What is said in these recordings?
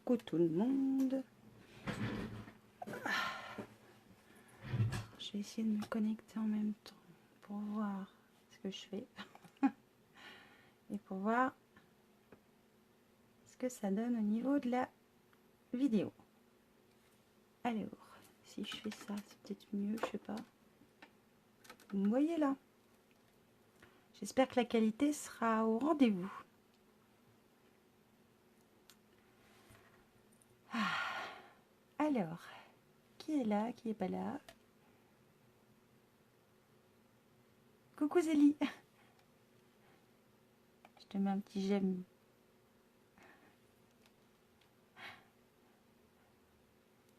coucou tout le monde. Je vais essayer de me connecter en même temps pour voir ce que je fais et pour voir ce que ça donne au niveau de la vidéo. Alors, si je fais ça, c'est peut-être mieux, je sais pas. Vous me voyez là? J'espère que la qualité sera au rendez-vous. Alors, qui est là, qui est pas là? Coucou Zélie. Je te mets un petit j'aime.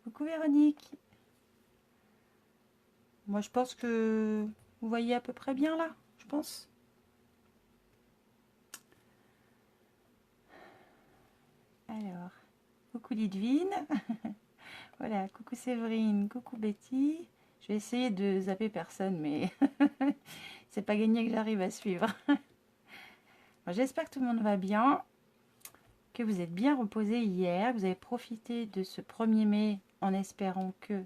Coucou Véronique. Moi je pense que vous voyez à peu près bien là, je pense. Alors, coucou Lidvine. Voilà, coucou Séverine, coucou Betty. Je vais essayer de zapper personne, mais c'est pas gagné que j'arrive à suivre. Bon, j'espère que tout le monde va bien, que vous êtes bien reposés hier, que vous avez profité de ce 1er mai en espérant que...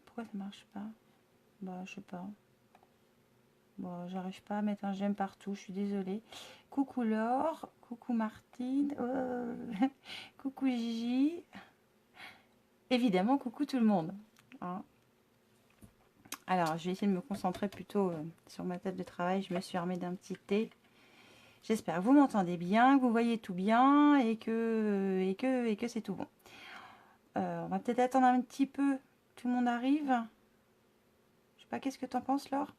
Pourquoi ça marche pas? Bah, je sais pas. Bon, j'arrive pas à mettre un j'aime partout, je suis désolée. Coucou Laure, coucou Martine, coucou Gigi. Évidemment, coucou tout le monde. Hein. Alors, je vais essayer de me concentrer plutôt sur ma table de travail. Je me suis armée d'un petit thé. J'espère que vous m'entendez bien, que vous voyez tout bien et que c'est tout bon. On va peut-être attendre un petit peu. Tout le monde arrive. Je sais pas, qu'est-ce que tu en penses, Laure?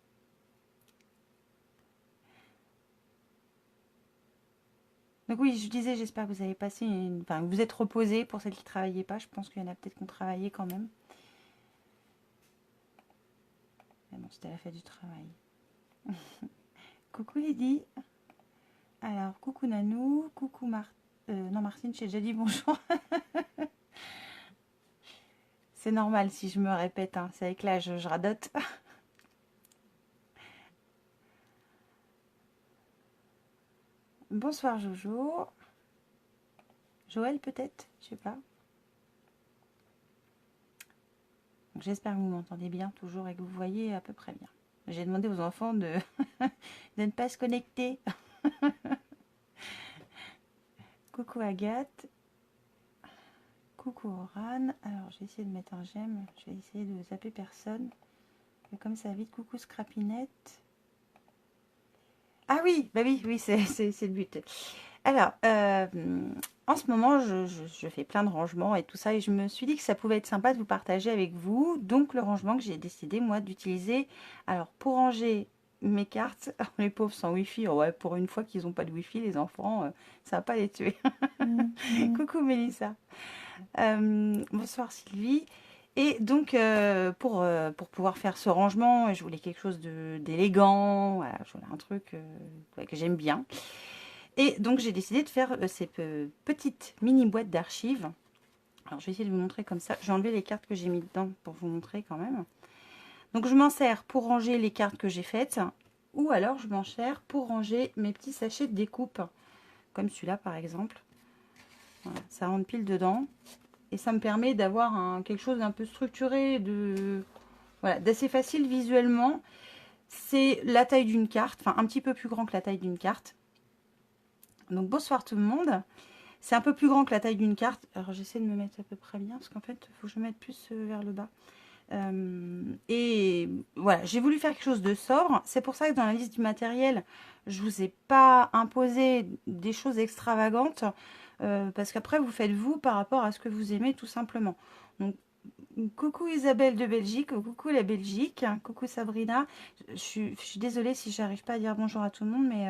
Donc oui, je disais, j'espère que vous avez passé enfin, vous êtes reposés pour celles qui ne travaillaient pas. Je pense qu'il y en a peut-être qui ont travaillé quand même. Mais bon, c'était la fête du travail. Coucou Lydie. Alors, coucou Nanou. Coucou non, Martine, j'ai déjà dit bonjour. C'est normal si je me répète. Hein. C'est avec l'âge, je radote. Bonsoir Jojo. Joël peut-être, je sais pas. J'espère que vous m'entendez bien toujours et que vous voyez à peu près bien. J'ai demandé aux enfants de, de ne pas se connecter. Coucou Agathe. Coucou Oran. Alors j'ai essayé de mettre un j'aime. Je vais essayer de zapper personne. Mais comme ça vite. Coucou Scrapinette. Ah oui, bah oui, c'est le but. Alors, en ce moment, je fais plein de rangements et tout ça, et je me suis dit que ça pouvait être sympa de vous partager avec vous. Donc, le rangement que j'ai décidé, moi, d'utiliser. Alors, pour ranger mes cartes, les pauvres sans Wi-Fi, oh ouais, pour une fois qu'ils n'ont pas de Wi-Fi, les enfants, ça va pas les tuer. Coucou Mélissa. Bonsoir Sylvie. Et donc, pour pouvoir faire ce rangement, je voulais quelque chose d'élégant, voilà, je voulais un truc que j'aime bien. Et donc, j'ai décidé de faire ces petites mini boîtes d'archives. Alors, je vais essayer de vous montrer comme ça. J'ai enlevé les cartes que j'ai mis dedans pour vous montrer quand même. Donc, je m'en sers pour ranger les cartes que j'ai faites. Ou alors, je m'en sers pour ranger mes petits sachets de découpe. Comme celui-là, par exemple. Voilà, ça rentre pile dedans. Et ça me permet d'avoir quelque chose d'un peu structuré, voilà, d'assez facile visuellement. C'est la taille d'une carte, enfin un petit peu plus grand que la taille d'une carte. Donc bonsoir tout le monde. C'est un peu plus grand que la taille d'une carte. Alors j'essaie de me mettre à peu près bien, parce qu'en fait, il faut que je me mette plus vers le bas. Et voilà, j'ai voulu faire quelque chose de sobre. C'est pour ça que dans la liste du matériel, je ne vous ai pas imposé des choses extravagantes. Parce qu'après, vous faites vous par rapport à ce que vous aimez tout simplement. Donc, coucou Isabelle de Belgique, coucou la Belgique, coucou Sabrina. Je suis désolée si j'arrive pas à dire bonjour à tout le monde, mais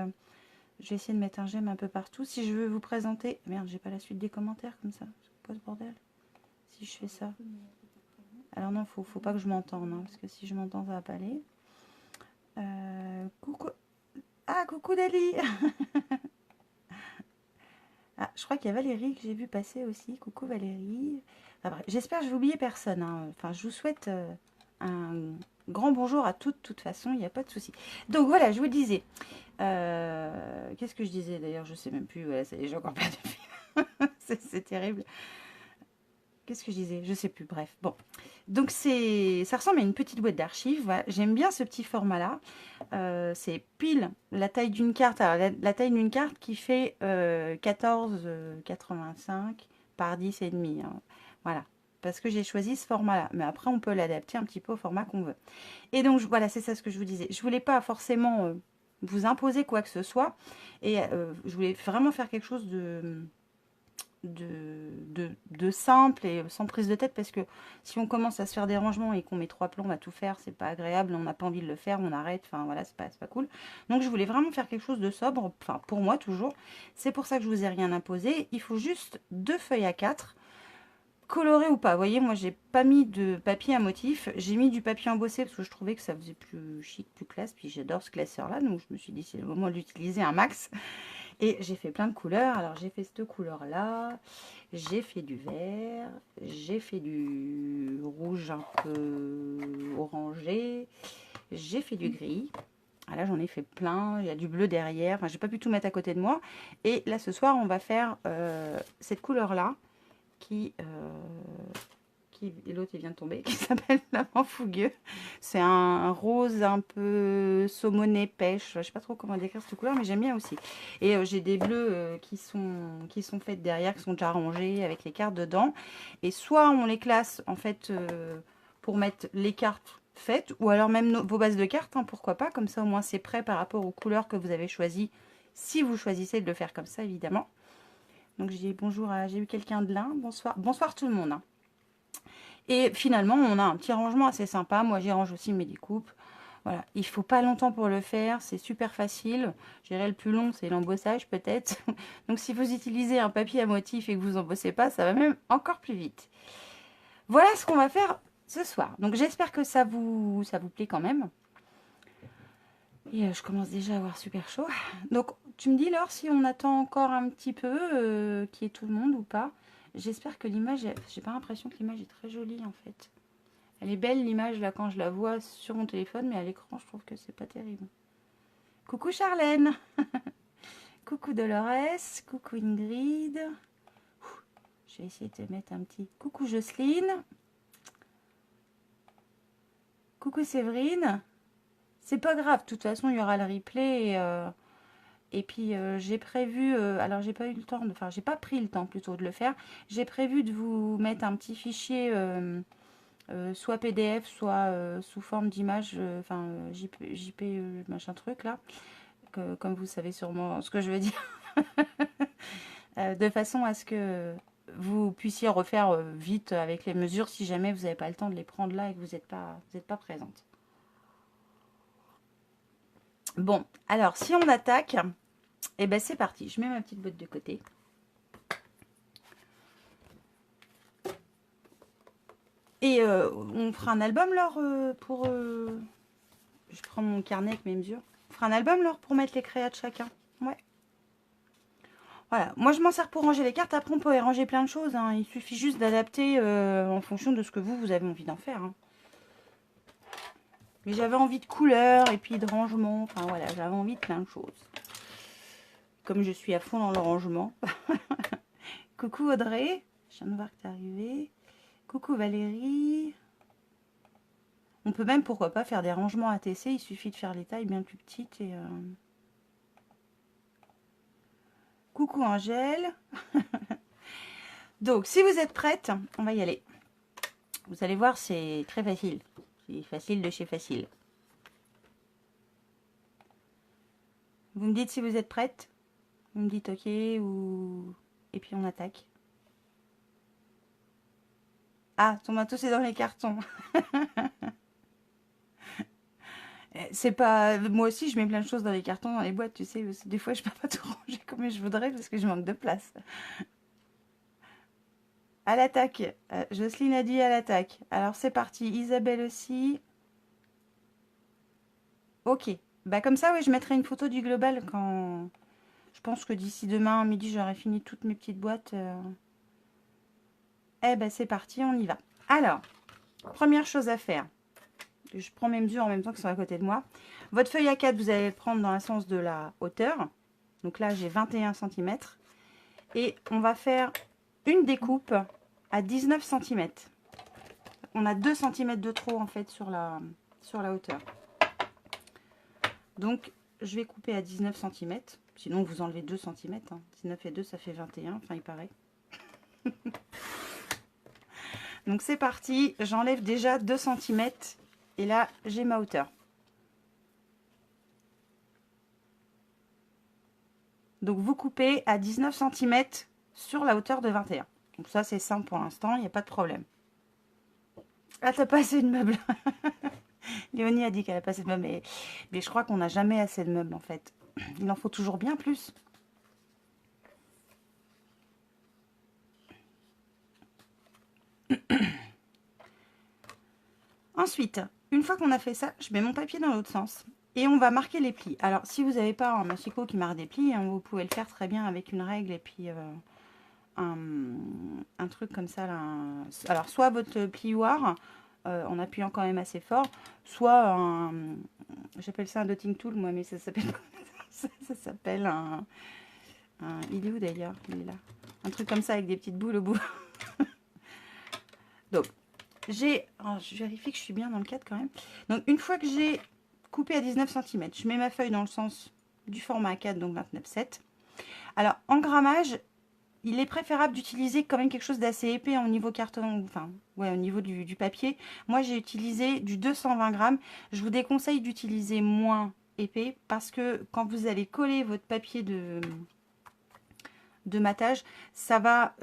je vais essayer de mettre un j'aime un peu partout. Si je veux vous présenter... Merde, j'ai pas la suite des commentaires comme ça. C'est quoi ce bordel? Si je fais ça... Alors non, faut pas que je m'entende, hein, parce que si je m'entends, ça va pas aller. Coucou... Ah, coucou Dali. Ah, je crois qu'il y a Valérie que j'ai vu passer aussi. Coucou Valérie. Enfin, bref, j'espère que je n'ai oublié personne. Hein. Enfin, je vous souhaite un grand bonjour à toutes. De toute façon, il n'y a pas de souci. Donc voilà, je vous disais. Qu'est-ce que je disais d'ailleurs? Je ne sais même plus. Voilà, ça y est, j'ai encore perdu. C'est terrible. Qu'est-ce que je disais? Je sais plus, bref. Bon, donc ça ressemble à une petite boîte d'archives. Voilà. J'aime bien ce petit format-là. C'est pile la taille d'une carte. Alors, la taille d'une carte qui fait 14,85 par 10,5. Hein. Voilà, parce que j'ai choisi ce format-là. Mais après, on peut l'adapter un petit peu au format qu'on veut. Et donc, voilà, c'est ça ce que je vous disais. Je voulais pas forcément vous imposer quoi que ce soit. Et je voulais vraiment faire quelque chose de simple et sans prise de tête, parce que si on commence à se faire des rangements et qu'on met 3 plombs à tout faire, c'est pas agréable, on n'a pas envie de le faire, on arrête, enfin voilà, c'est pas cool. Donc je voulais vraiment faire quelque chose de sobre, enfin pour moi toujours. C'est pour ça que je vous ai rien imposé. Il faut juste 2 feuilles à 4, colorées ou pas. Vous voyez, moi j'ai pas mis de papier à motif, j'ai mis du papier embossé parce que je trouvais que ça faisait plus chic, plus classe, puis j'adore ce classeur là, donc je me suis dit c'est le moment d'utiliser un max. Et j'ai fait plein de couleurs. Alors j'ai fait cette couleur là, j'ai fait du vert, j'ai fait du rouge un peu orangé, j'ai fait du gris. Ah, là j'en ai fait plein, il y a du bleu derrière, enfin j'ai pas pu tout mettre à côté de moi. Et là ce soir on va faire cette couleur là qui et l'autre il vient de tomber, qui s'appelle l'amant fougueux. C'est un rose un peu saumoné pêche, je sais pas trop comment décrire cette couleur, mais j'aime bien aussi. Et j'ai des bleus qui sont faites derrière, qui sont déjà rangés avec les cartes dedans. Et soit on les classe en fait pour mettre les cartes faites, ou alors même vos bases de cartes, hein, pourquoi pas, comme ça au moins c'est prêt par rapport aux couleurs que vous avez choisies, si vous choisissez de le faire comme ça évidemment. Donc j'ai dit bonjour à, j'ai eu quelqu'un de là, bonsoir tout le monde. Hein. Et finalement, on a un petit rangement assez sympa. Moi, j'y range aussi mes découpes. Voilà, il faut pas longtemps pour le faire. C'est super facile. Je dirais le plus long, c'est l'embossage peut-être. Donc, si vous utilisez un papier à motif et que vous embossez pas, ça va même encore plus vite. Voilà ce qu'on va faire ce soir. Donc, j'espère que ça vous plaît quand même. Et je commence déjà à avoir super chaud. Donc, tu me dis, Laure, si on attend encore un petit peu, qu'il y ait tout le monde ou pas. J'espère que l'image, j'ai pas l'impression que l'image est très jolie en fait. Elle est belle l'image là quand je la vois sur mon téléphone, mais à l'écran je trouve que c'est pas terrible. Coucou Charlène. Coucou Dolores. Coucou Ingrid. Je vais essayer de te mettre un petit coucou Jocelyne. Coucou Séverine. C'est pas grave, de toute façon il y aura le replay et puis j'ai prévu, alors j'ai pas eu le temps, enfin j'ai pas pris le temps plutôt de le faire. J'ai prévu de vous mettre un petit fichier soit PDF, soit sous forme d'image, enfin JP machin truc là, comme vous savez sûrement ce que je veux dire, de façon à ce que vous puissiez refaire vite avec les mesures si jamais vous n'avez pas le temps de les prendre là et que vous n'êtes pas présente. Bon, alors si on attaque, et ben c'est parti. Je mets ma petite boîte de côté. Et on fera un album, Laure, pour... je prends mon carnet avec mes mesures. On fera un album, Laure, pour mettre les créas de chacun. Ouais. Voilà. Moi, je m'en sers pour ranger les cartes. Après, on peut y ranger plein de choses. Hein. Il suffit juste d'adapter en fonction de ce que vous avez envie d'en faire. Hein. Mais j'avais envie de couleurs et puis de rangement. Enfin, voilà, j'avais envie de plein de choses. Comme je suis à fond dans le rangement. Coucou Audrey. Je viens de voir que tu es arrivée. Coucou Valérie. On peut même, pourquoi pas, faire des rangements ATC. Il suffit de faire les tailles bien plus petites. Et coucou Angèle. Donc, si vous êtes prête, on va y aller. Vous allez voir, c'est très facile. C'est facile de chez facile. Vous me dites si vous êtes prête. Vous me dites OK ou... Et puis on attaque. Ah, ton matos c'est dans les cartons. C'est pas... Moi aussi, je mets plein de choses dans les cartons, dans les boîtes, tu sais. Des fois, je peux pas tout ranger comme je voudrais parce que je manque de place. À l'attaque. Jocelyne a dit à l'attaque. Alors, c'est parti. Isabelle aussi. Ok. Bah comme ça, oui, je mettrai une photo du global quand... Je pense que d'ici demain midi, j'aurai fini toutes mes petites boîtes. Eh ben, c'est parti, on y va. Alors, première chose à faire. Je prends mes mesures en même temps que sont à côté de moi. Votre feuille A4, vous allez le prendre dans le sens de la hauteur. Donc là, j'ai 21 cm. Et on va faire une découpe à 19 cm. On a 2 cm de trop en fait sur la hauteur. Donc je vais couper à 19 cm. Sinon vous enlevez 2 cm. 19 et 2 ça fait 21. Enfin il paraît. Donc c'est parti. J'enlève déjà 2 cm. Et là j'ai ma hauteur. Donc vous coupez à 19 cm sur la hauteur de 21. Donc ça c'est simple pour l'instant. Il n'y a pas de problème. Ah t'as pas assez de meubles. Léonie a dit qu'elle a pas assez de meubles. Mais je crois qu'on n'a jamais assez de meubles en fait. Il en faut toujours bien plus. Ensuite, une fois qu'on a fait ça, je mets mon papier dans l'autre sens. Et on va marquer les plis. Alors, si vous n'avez pas un massicot qui marque des plis, hein, vous pouvez le faire très bien avec une règle et puis un truc comme ça. Là, alors, soit votre plioir, en appuyant quand même assez fort, soit un... J'appelle ça un dotting tool, moi, mais ça s'appelle... ça s'appelle un... Il est où d'ailleurs? Il est là. Un truc comme ça avec des petites boules au bout. Donc, je vérifie que je suis bien dans le cadre quand même. Donc, une fois que j'ai coupé à 19 cm, je mets ma feuille dans le sens du format A4, donc 29,7. Alors, en grammage, il est préférable d'utiliser quand même quelque chose d'assez épais au niveau carton, enfin, ouais, au niveau du papier. Moi, j'ai utilisé du 220 grammes. Je vous déconseille d'utiliser moins épais parce que quand vous allez coller votre papier de matage, ça va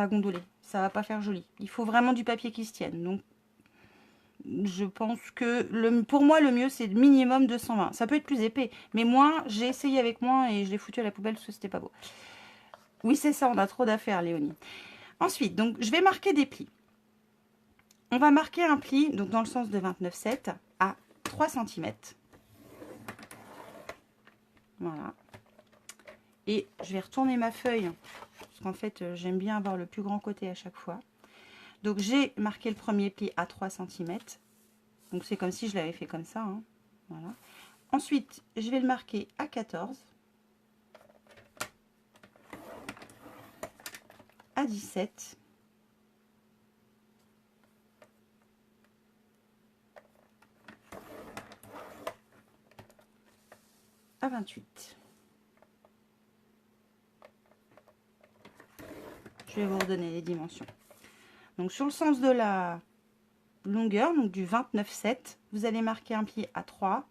gondoler. Ça va pas faire joli. Il faut vraiment du papier qui se tienne. Donc, je pense que pour moi, le mieux, c'est le minimum 220. Ça peut être plus épais, mais moins, j'ai essayé avec moins et je l'ai foutu à la poubelle parce que c'était pas beau. Oui, c'est ça, on a trop d'affaires, Léonie. Ensuite, donc, je vais marquer des plis. On va marquer un pli, donc dans le sens de 29,7 à 3 cm. Voilà. Et je vais retourner ma feuille, parce qu'en fait, j'aime bien avoir le plus grand côté à chaque fois. Donc, j'ai marqué le premier pli à 3 cm. Donc, c'est comme si je l'avais fait comme ça. Hein. Voilà. Ensuite, je vais le marquer à 14, à 17, à 28. Je vais vous redonner les dimensions. Donc, sur le sens de la longueur, donc du 29,7, vous allez marquer un pli à 3,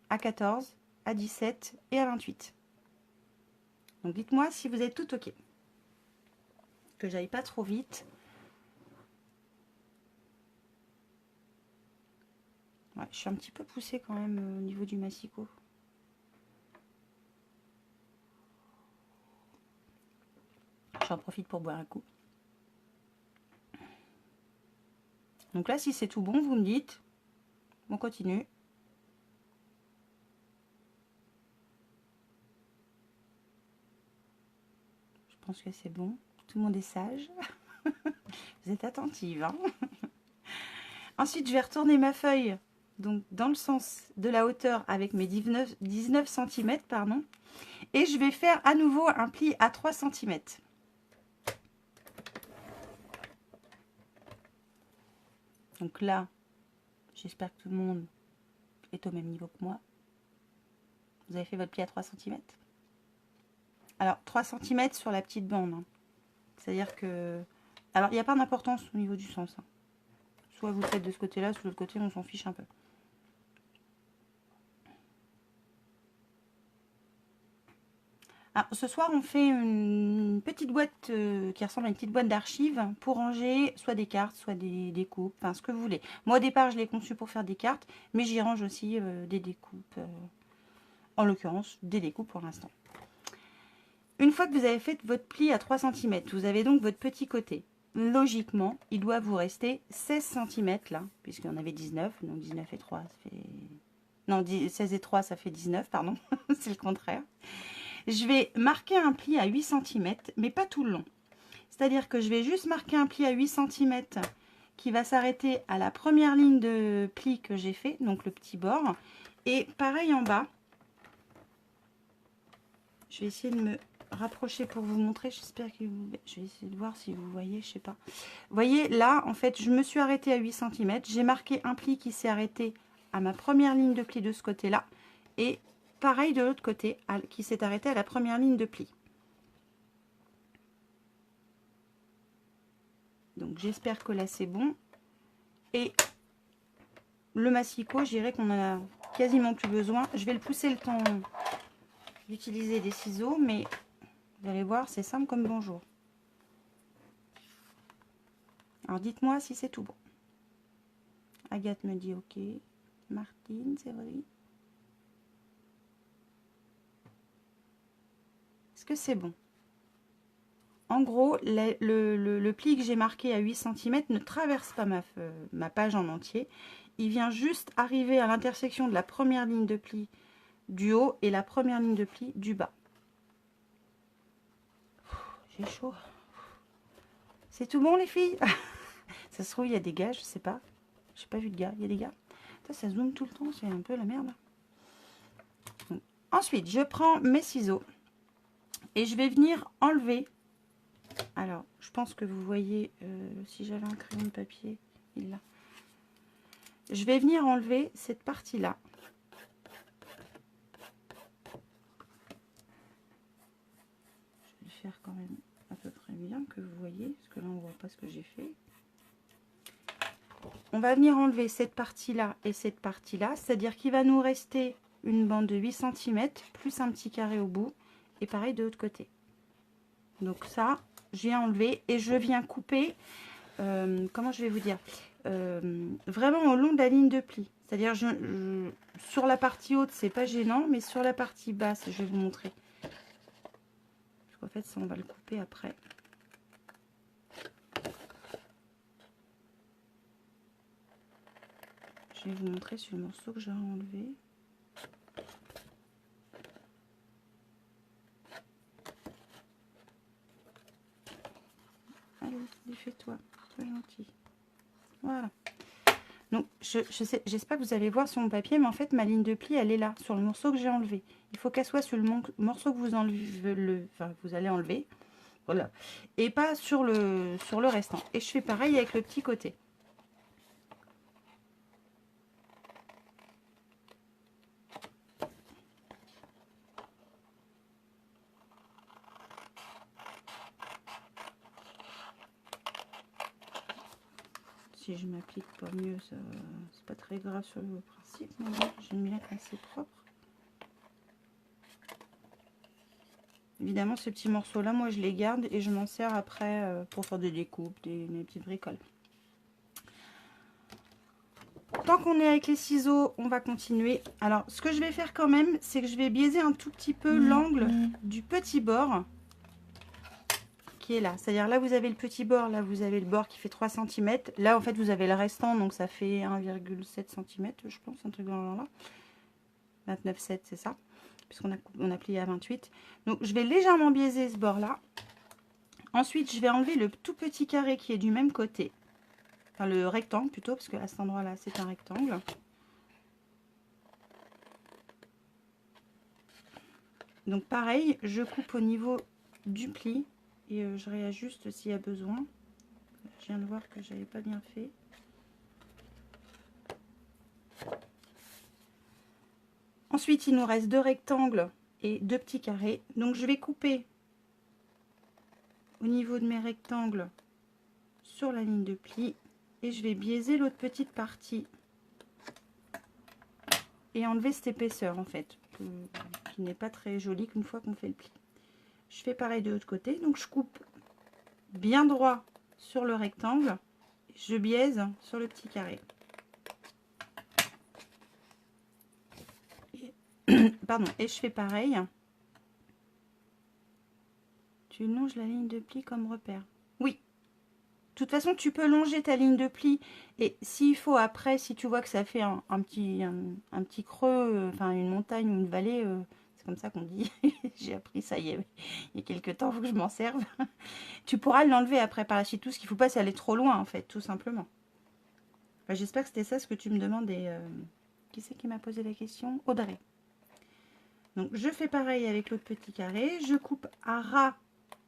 à 14, à 17 et à 28. Donc, dites-moi si vous êtes tout OK. Que j'aille pas trop vite. Ouais, je suis un petit peu poussée quand même au niveau du massicot. J'en profite pour boire un coup. Donc là, si c'est tout bon, vous me dites. On continue. Je pense que c'est bon. Tout le monde est sage. Vous êtes attentive. Hein. Ensuite, je vais retourner ma feuille donc dans le sens de la hauteur avec mes 19 cm. Pardon, et je vais faire à nouveau un pli à 3 cm. Donc là, j'espère que tout le monde est au même niveau que moi. Vous avez fait votre pli à 3 cm. Alors, 3 cm sur la petite bande. Hein. C'est-à-dire que... Alors, il n'y a pas d'importance au niveau du sens. Hein. Soit vous le faites de ce côté-là, soit de l'autre côté, on s'en fiche un peu. Alors, ce soir, on fait une petite boîte qui ressemble à une petite boîte d'archives pour ranger soit des cartes, soit des découpes, enfin ce que vous voulez. Moi, au départ, je l'ai conçu pour faire des cartes, mais j'y range aussi des découpes. En l'occurrence, des découpes pour l'instant. Une fois que vous avez fait votre pli à 3 cm, vous avez donc votre petit côté. Logiquement, il doit vous rester 16 cm là, puisqu'il y en avait 19, donc 19 et 3, ça fait... Non, 16 et 3, ça fait 19, pardon, c'est le contraire. Je vais marquer un pli à 8 cm, mais pas tout le long. C'est-à-dire que je vais juste marquer un pli à 8 cm qui va s'arrêter à la première ligne de pli que j'ai fait, donc le petit bord. Et pareil en bas, je vais essayer de me rapprocher pour vous montrer. J'espère que vous... Je vais essayer de voir si vous voyez, je sais pas. Vous voyez, là, en fait, je me suis arrêtée à 8 cm. J'ai marqué un pli qui s'est arrêté à ma première ligne de pli de ce côté-là. Et pareil de l'autre côté, qui s'est arrêté à la première ligne de pli. Donc, j'espère que là, c'est bon. Et le massicot, je dirais qu'on en a quasiment plus besoin. Je vais le pousser le temps d'utiliser des ciseaux, mais vous allez voir, c'est simple comme bonjour. Alors, dites-moi si c'est tout bon. Agathe me dit OK. Martine, c'est vrai. Est-ce que c'est bon? En gros, le pli que j'ai marqué à 8 cm ne traverse pas ma page en entier. Il vient juste arriver à l'intersection de la première ligne de pli du haut et la première ligne de pli du bas. J'ai chaud. C'est tout bon les filles? Ça se trouve, il y a des gars, je sais pas. J'ai pas vu de gars, il y a des gars. Ça zoome tout le temps, c'est un peu la merde. Donc, ensuite, je prends mes ciseaux et je vais venir enlever. Alors, je pense que vous voyez, si j'avais un crayon de papier, il l'a. Je vais venir enlever cette partie-là. Je vais le faire quand même à peu près bien que vous voyez, parce que là, on ne voit pas ce que j'ai fait. On va venir enlever cette partie-là et cette partie-là, c'est-à-dire qu'il va nous rester une bande de 8 cm, plus un petit carré au bout, et pareil de l'autre côté. Donc ça, j'ai enlevé et je viens couper, comment je vais vous dire, vraiment au long de la ligne de pli. C'est-à-dire, sur la partie haute, c'est pas gênant, mais sur la partie basse, je vais vous montrer. Parce qu'en fait, ça, on va le couper après. Je vais vous montrer sur le morceau que j'ai enlevé. Allez, défais-toi, sois gentil. Voilà. Donc, j'espère que vous allez voir sur mon papier, mais en fait, ma ligne de pli, elle est là, sur le morceau que j'ai enlevé. Il faut qu'elle soit sur le morceau que vous enlevez, vous allez enlever. Voilà. Et pas sur le restant. Et je fais pareil avec le petit côté. Si je m'applique pas mieux, c'est pas très grave sur le principe, mais j'aime bien quand c'est propre. Évidemment, ces petits morceaux-là, moi, je les garde et je m'en sers après pour faire des découpes, mes petites bricoles. Tant qu'on est avec les ciseaux, on va continuer. Alors, ce que je vais faire quand même, c'est que je vais biaiser un tout petit peu l'angle du petit bord qui est là. C'est-à-dire là, vous avez le petit bord, là, vous avez le bord qui fait 3 cm. Là, en fait, vous avez le restant, donc ça fait 1,7 cm, je pense, un truc dans le genre là. 29,7, c'est ça, puisqu'on a plié à 28. Donc, je vais légèrement biaiser ce bord-là. Ensuite, je vais enlever le tout petit carré qui est du même côté. Enfin, le rectangle plutôt, parce que à cet endroit-là, c'est un rectangle. Donc, pareil, je coupe au niveau du pli et je réajuste s'il y a besoin. Je viens de voir que j'avais pas bien fait. Ensuite, il nous reste 2 rectangles et 2 petits carrés. Donc, je vais couper au niveau de mes rectangles sur la ligne de pli et je vais biaiser l'autre petite partie et enlever cette épaisseur en fait qui n'est pas très jolie qu'une fois qu'on fait le pli. Je fais pareil de l'autre côté, donc je coupe bien droit sur le rectangle, je biaise sur le petit carré. Pardon, et je fais pareil. Tu longes la ligne de pli comme repère. Oui. De toute façon, tu peux longer ta ligne de pli et s'il faut après, si tu vois que ça fait un petit creux, enfin une montagne ou une vallée, c'est comme ça qu'on dit. J'ai appris ça il y a quelques temps, il faut que je m'en serve. Tu pourras l'enlever après par la suite. Tout ce qu'il ne faut pas, c'est aller trop loin en fait, tout simplement. Enfin, j'espère que c'était ça ce que tu me demandais. Qui c'est qui m'a posé la question? Audrey. Donc je fais pareil avec l'autre petit carré, je coupe à ras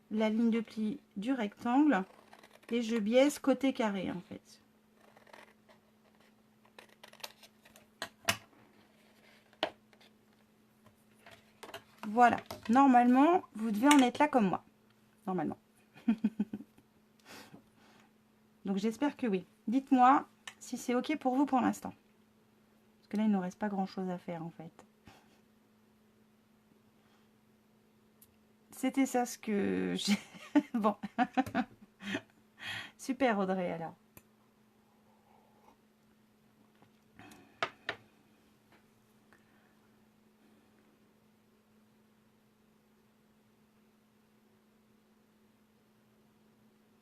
la ligne de pli du rectangle et je biaise côté carré en fait. Voilà, normalement vous devez en être là comme moi, normalement. Donc j'espère que oui. Dites-moi si c'est ok pour vous pour l'instant. Parce que là il ne nous reste pas grand chose à faire en fait. C'était ça ce que j'ai... Bon. Super Audrey alors.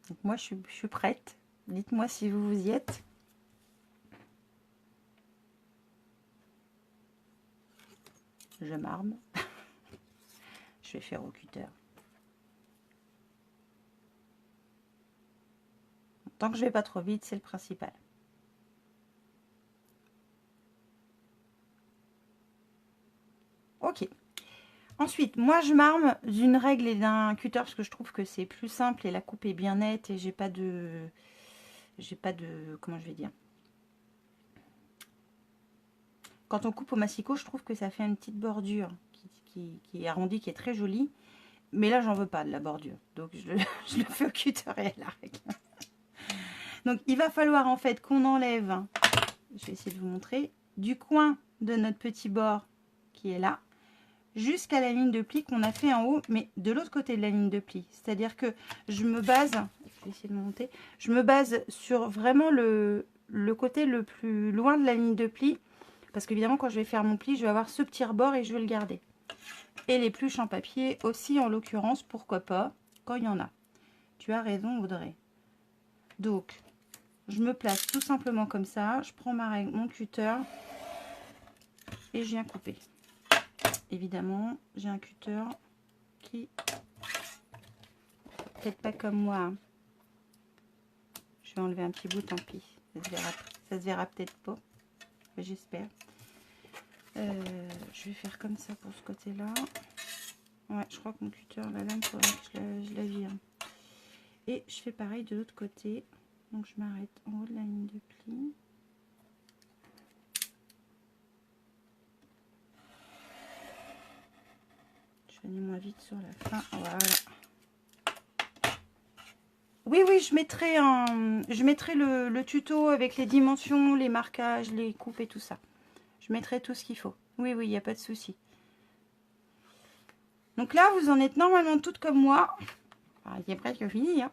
Donc moi je suis prête. Dites-moi si vous vous y êtes. Je marme. Je vais faire au cutter. Tant que je vais pas trop vite, c'est le principal. Ok. Ensuite, moi je marme d'une règle et d'un cutter parce que je trouve que c'est plus simple et la coupe est bien nette et j'ai pas de... Comment je vais dire? Quand on coupe au massicot, je trouve que ça fait une petite bordure qui est arrondie, qui est très jolie. Mais là, j'en veux pas de la bordure. Donc, je le fais au cutter et à la règle. Donc, il va falloir en fait qu'on enlève, je vais essayer de vous montrer, du coin de notre petit bord qui est là, jusqu'à la ligne de pli qu'on a fait en haut, mais de l'autre côté de la ligne de pli. C'est-à-dire que je me base, je vais essayer de monter, je me base sur vraiment le côté le plus loin de la ligne de pli. Parce qu'évidemment, quand je vais faire mon pli, je vais avoir ce petit rebord et je vais le garder. Et les pluches en papier aussi, en l'occurrence, pourquoi pas, quand il y en a. Tu as raison, Audrey. Donc, je me place tout simplement comme ça. Je prends ma règle, mon cutter et je viens couper. Évidemment, j'ai un cutter qui, peut-être pas comme moi. Hein. Je vais enlever un petit bout, tant pis. Ça se verra peut-être pas. J'espère. Je vais faire comme ça pour ce côté-là. Ouais, je crois que mon cutter, la lame, il faudrait que je la vire. Et je fais pareil de l'autre côté. Donc je m'arrête en haut de la ligne de pli. Je vais aller moins vite sur la fin. Voilà. Oui, oui, je mettrai le tuto avec les dimensions, les marquages, les coupes et tout ça. Je mettrai tout ce qu'il faut. Oui, oui, il n'y a pas de souci. Donc là, vous en êtes normalement toutes comme moi. Ah, il est presque fini. Hein.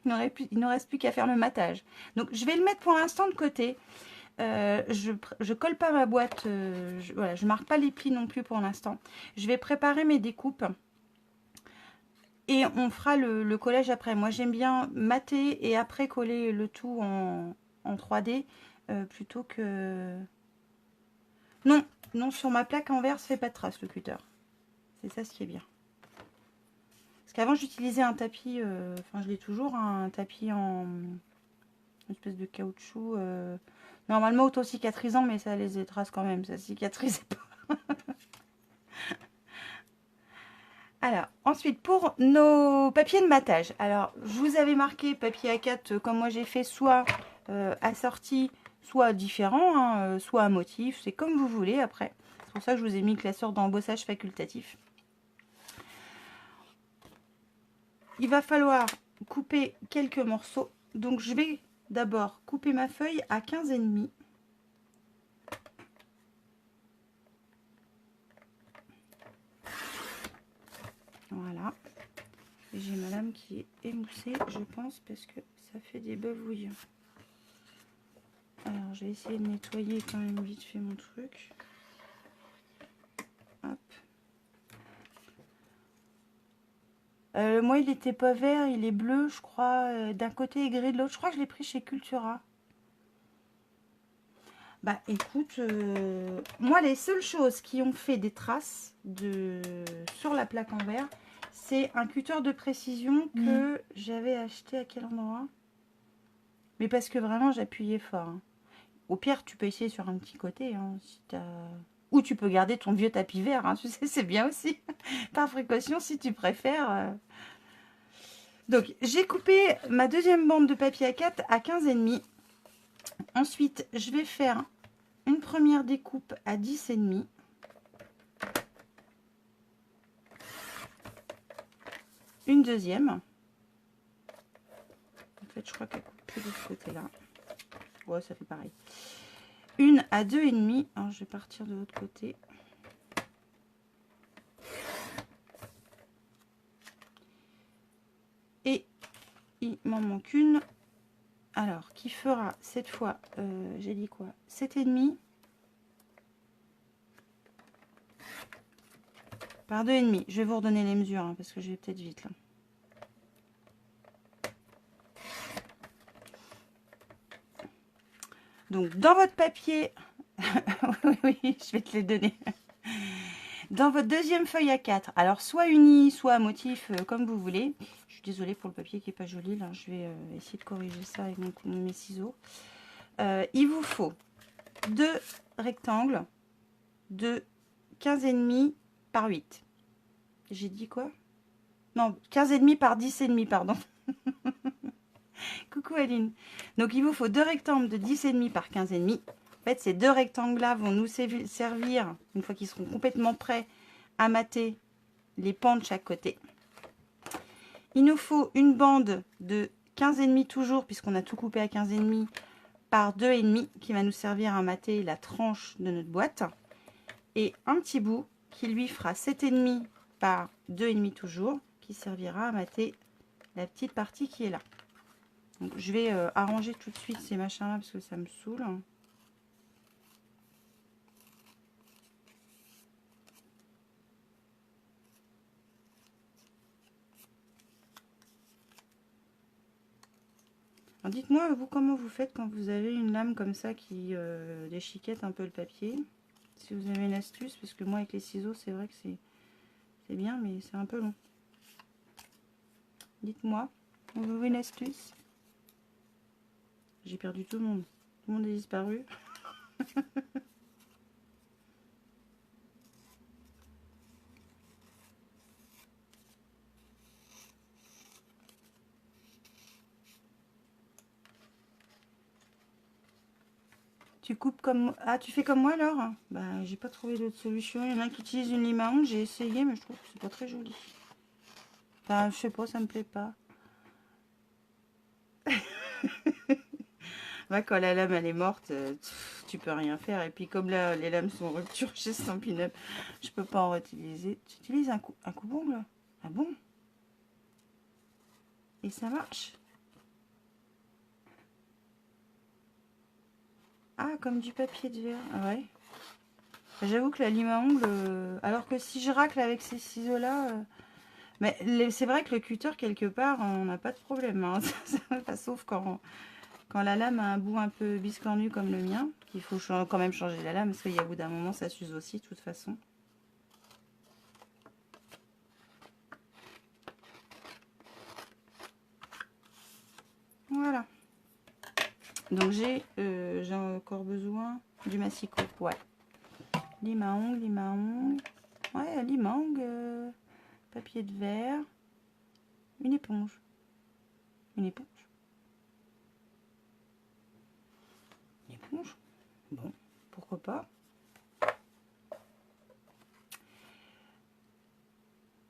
Il ne reste plus qu'à faire le matage. Donc, je vais le mettre pour l'instant de côté. Je colle pas ma boîte. Voilà, je marque pas les plis non plus pour l'instant. Je vais préparer mes découpes. Et on fera le collage après. Moi, j'aime bien mater et après coller le tout en 3D plutôt que... Non, non, sur ma plaque en verre, ça fait pas de trace le cutter. C'est ça ce qui est bien. Parce qu'avant, j'utilisais un tapis, enfin, je l'ai toujours, un tapis en une espèce de caoutchouc. Normalement auto-cicatrisant, mais ça les trace quand même, ça cicatrise pas. Alors, ensuite, pour nos papiers de matage. Alors, je vous avais marqué papier A4, comme moi j'ai fait, soit assorti, soit différent, hein, soit à motif. C'est comme vous voulez après. C'est pour ça que je vous ai mis classeur d'embossage facultatif. Il va falloir couper quelques morceaux. Donc, je vais d'abord couper ma feuille à 15,5. Voilà. J'ai ma lame qui est émoussée, je pense, parce que ça fait des bavouilles. Alors, je vais essayer de nettoyer quand même vite fait mon truc. Hop. Moi, il était pas vert, il est bleu, je crois, d'un côté et gris de l'autre. Je crois que je l'ai pris chez Cultura. Bah, écoute, moi, les seules choses qui ont fait des traces sur la plaque en verre, c'est un cutter de précision que j'avais acheté à quel endroit? Mais parce que vraiment, j'appuyais fort. Hein. Au pire, tu peux essayer sur un petit côté, hein, si t'as... Ou tu peux garder ton vieux tapis vert, hein, tu sais, c'est bien aussi. Par précaution, si tu préfères. Donc, j'ai coupé ma deuxième bande de papier A4 à 15,5. Ensuite, je vais faire une première découpe à 10,5. Une deuxième. En fait, je crois qu'elle coupe plus de ce côté-là. Ouais, ça fait pareil. Une à 2,5. Alors, je vais partir de l'autre côté. Et il m'en manque une. Alors, qui fera cette fois, j'ai dit quoi, 7,5 par 2,5. Je vais vous redonner les mesures, hein, parce que je vais peut-être vite là. Donc, dans votre papier, oui, je vais te les donner. Dans votre deuxième feuille A4, alors soit unie, soit à motif, comme vous voulez. Je suis désolée pour le papier qui n'est pas joli, là. Je vais essayer de corriger ça avec mes ciseaux. Il vous faut 2 rectangles de 15,5 par 8. J'ai dit quoi? Non, 15,5 par 10,5, pardon. Coucou Aline. Donc, il vous faut 2 rectangles de 10,5 par 15,5. En fait, ces 2 rectangles-là vont nous servir, une fois qu'ils seront complètement prêts, à mater les pans de chaque côté. Il nous faut une bande de 15,5 toujours, puisqu'on a tout coupé à 15,5 par 2,5, qui va nous servir à mater la tranche de notre boîte. Et un petit bout qui lui fera 7,5 par 2,5 toujours, qui servira à mater la petite partie qui est là. Donc, je vais arranger tout de suite ces machins là parce que ça me saoule. Dites-moi vous comment vous faites quand vous avez une lame comme ça qui déchiquette un peu le papier. Si vous avez une astuce, parce que moi avec les ciseaux c'est vrai que c'est bien mais c'est un peu long. Dites-moi, vous avez une astuce? J'ai perdu tout le monde. Tout le monde est disparu. Tu coupes comme... Ah, tu fais comme moi alors? Bah, j'ai pas trouvé d'autre solution. Il y en a qui utilisent une lime à ongles. J'ai essayé, mais je trouve que c'est pas très joli. Enfin, je sais pas, ça me plaît pas. Ouais, quand la lame elle est morte, tu peux rien faire. Et puis comme là, les lames sont en rupture chez Stampin' Up, je peux pas en réutiliser. Tu utilises un coup d'ongle? Ah bon? Et ça marche? Ah, comme du papier de verre. Ah ouais. J'avoue que la lime à ongles, alors que si je racle avec ces ciseaux-là... Mais c'est vrai que le cutter, quelque part, on n'a pas de problème. Hein. Sauf quand la lame a un bout un peu biscornu comme le mien, qu'il faut quand même changer la lame, parce qu'il y a au bout d'un moment, ça s'use aussi, de toute façon. Voilà. Donc j'ai encore besoin du massicot. Ouais. Lime à ongles, lime à ongles. Ouais, lime à ongles, papier de verre, une éponge. Une éponge. Une éponge. Bon, pourquoi pas.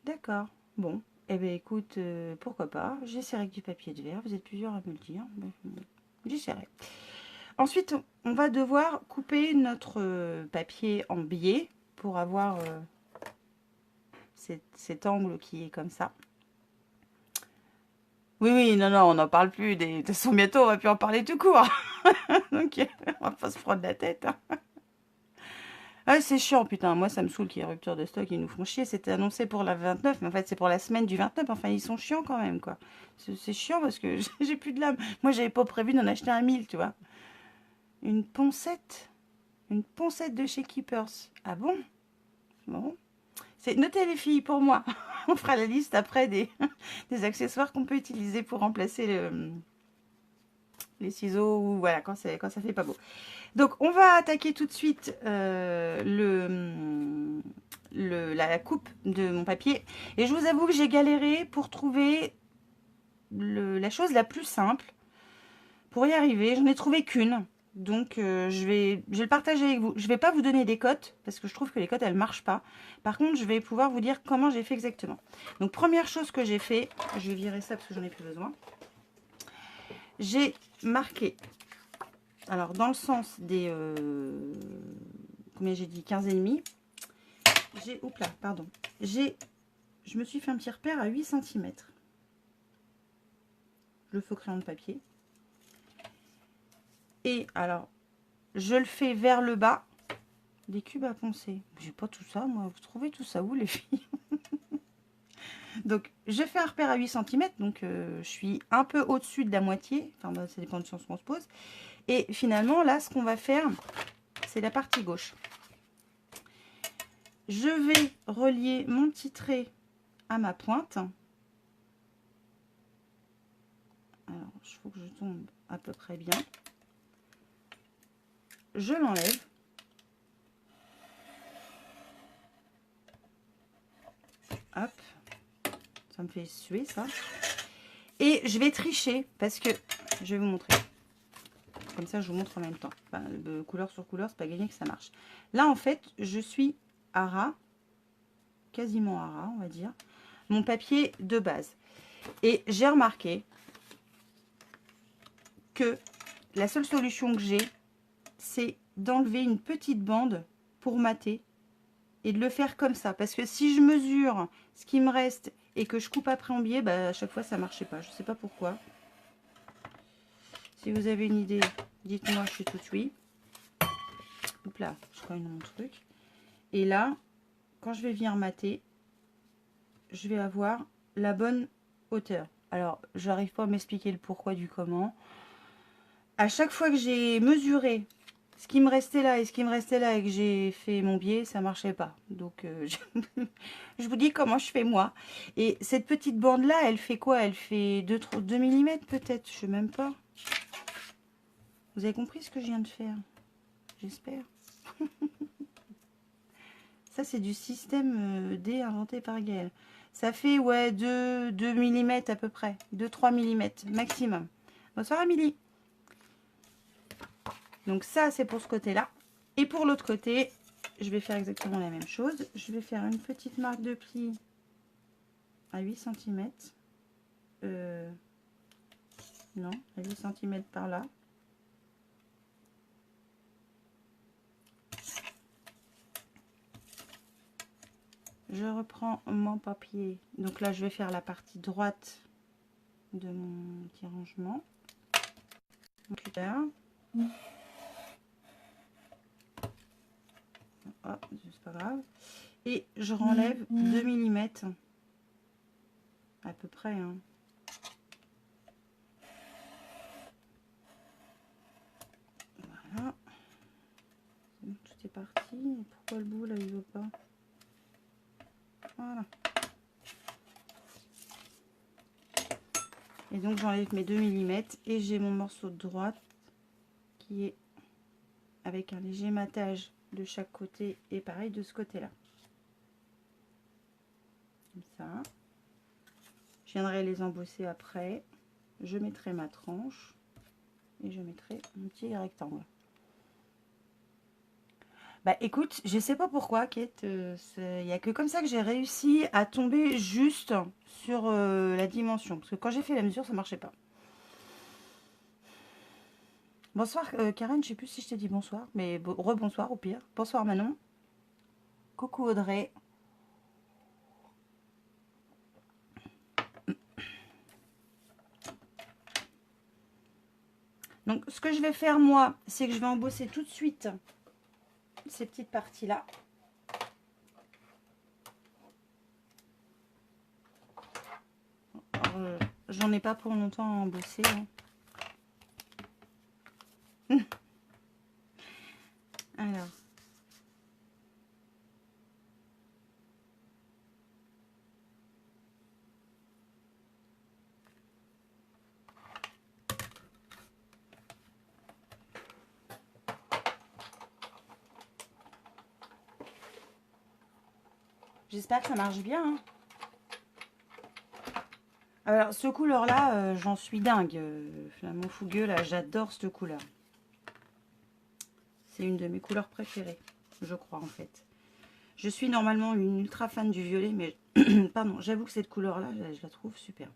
D'accord. Bon. Eh bien, écoute, pourquoi pas. J'essaierai avec du papier de verre. Vous êtes plusieurs à me le dire. J'essaierai. Ensuite, on va devoir couper notre papier en biais pour avoir cet angle qui est comme ça. Oui, oui, non, non, on n'en parle plus. De toute façon, bientôt, on va plus en parler tout court. Donc, on va pas se prendre la tête. Ah, c'est chiant, putain. Moi, ça me saoule qu'il y ait rupture de stock. Ils nous font chier. C'était annoncé pour la 29, mais en fait, c'est pour la semaine du 29. Enfin, ils sont chiants quand même, quoi. C'est chiant parce que j'ai plus de lame. Moi, j'avais pas prévu d'en acheter un 1000, tu vois. Une poncette. Une poncette de chez Keepers. Ah bon? Bon. Notez les filles pour moi. On fera la liste après des accessoires qu'on peut utiliser pour remplacer les ciseaux, ou voilà, quand ça fait pas beau. Donc, on va attaquer tout de suite la coupe de mon papier. Et je vous avoue que j'ai galéré pour trouver la chose la plus simple. Pour y arriver, je n'ai trouvé qu'une. Donc, je vais le partager avec vous. Je ne vais pas vous donner des cotes, parce que je trouve que les cotes, elles ne marchent pas. Par contre, je vais pouvoir vous dire comment j'ai fait exactement. Donc, première chose que j'ai fait, je vais virer ça parce que j'en ai plus besoin. J'ai marqué, alors dans le sens des, combien j'ai dit, 15 et demi. Oups là, pardon. Je me suis fait un petit repère à 8 cm. Le faux crayon de papier. Et alors, je le fais vers le bas. Des cubes à poncer. J'ai pas tout ça, moi. Vous trouvez tout ça où, les filles? Donc, je fais un repère à 8 cm. Donc, je suis un peu au-dessus de la moitié. Enfin, ça dépend de ce qu'on se pose. Et finalement, là, ce qu'on va faire, c'est la partie gauche. Je vais relier mon petit trait à ma pointe. Alors, il faut que je tombe à peu près bien. Je l'enlève. Hop. Ça me fait suer, ça. Et je vais tricher parce que je vais vous montrer. Comme ça, je vous montre en même temps. Enfin, couleur sur couleur, c'est pas gagné que ça marche. Là, en fait, je suis à ras, quasiment à ras, on va dire, mon papier de base. Et j'ai remarqué que la seule solution que j'ai, c'est d'enlever une petite bande pour mater et de le faire comme ça. Parce que si je mesure ce qui me reste et que je coupe après en biais, bah, à chaque fois, ça marchait pas. Je sais pas pourquoi. Si vous avez une idée, dites-moi, je suis toute oui. Oups là, je crois mon truc. Et là, quand je vais venir mater, je vais avoir la bonne hauteur. Alors, je n'arrive pas à m'expliquer le pourquoi du comment. À chaque fois que j'ai mesuré ce qui me restait là et ce qui me restait là et que j'ai fait mon biais, ça marchait pas. Donc, je vous dis comment je fais moi. Et cette petite bande là, elle fait quoi? Elle fait 2 mm peut-être, je sais même pas. Vous avez compris ce que je viens de faire? J'espère. Ça, c'est du système D inventé par Gaël. Ça fait, ouais, 2 mm à peu près. 2-3 mm maximum. Bonsoir, Amélie. Donc ça, c'est pour ce côté-là. Et pour l'autre côté, je vais faire exactement la même chose. Je vais faire une petite marque de pli à 8 cm. Non, à 8 cm par là. Je reprends mon papier. Donc là, je vais faire la partie droite de mon petit rangement. Donc là. Oh, c'est pas grave. Et je renlève 2 mm. À peu près. Hein. Voilà. Tout est parti. Pourquoi le bout là, il veut pas? Voilà. Et donc j'enlève mes 2 mm et j'ai mon morceau de droite qui est avec un léger matage de chaque côté et pareil de ce côté là. Comme ça. Je viendrai les embosser après. Je mettrai ma tranche et je mettrai un petit rectangle. Bah écoute, je sais pas pourquoi, Kate, il n'y a que comme ça que j'ai réussi à tomber juste sur la dimension. Parce que quand j'ai fait la mesure, ça marchait pas. Bonsoir Karen, je sais plus si je t'ai dit bonsoir, mais rebonsoir au pire. Bonsoir Manon. Coucou Audrey. Donc ce que je vais faire moi, c'est que je vais embosser tout de suite ces petites parties là. J'en ai pas pour longtemps à embosser. Hein. Alors. J'espère que ça marche bien. Hein. Alors, ce couleur-là, j'en suis dingue. Flamand fougueux, là, j'adore cette couleur. C'est une de mes couleurs préférées, je crois, en fait. Je suis normalement une ultra fan du violet, mais pardon, j'avoue que cette couleur-là, je la trouve super.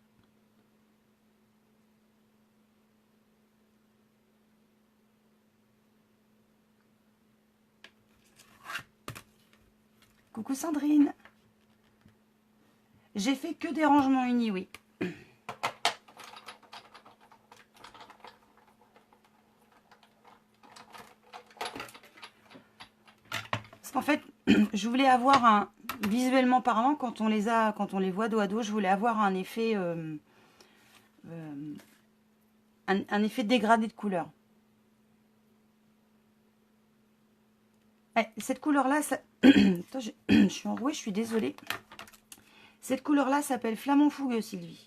Coucou Sandrine. J'ai fait que des rangements unis, oui. Parce qu'en fait, je voulais avoir un... Visuellement parlant, quand on les voit dos à dos, je voulais avoir un effet... un effet dégradé de couleur. Cette couleur-là, ça... Attends, je suis enrouée, je suis désolée. Cette couleur-là s'appelle Flamand fougueux, Sylvie.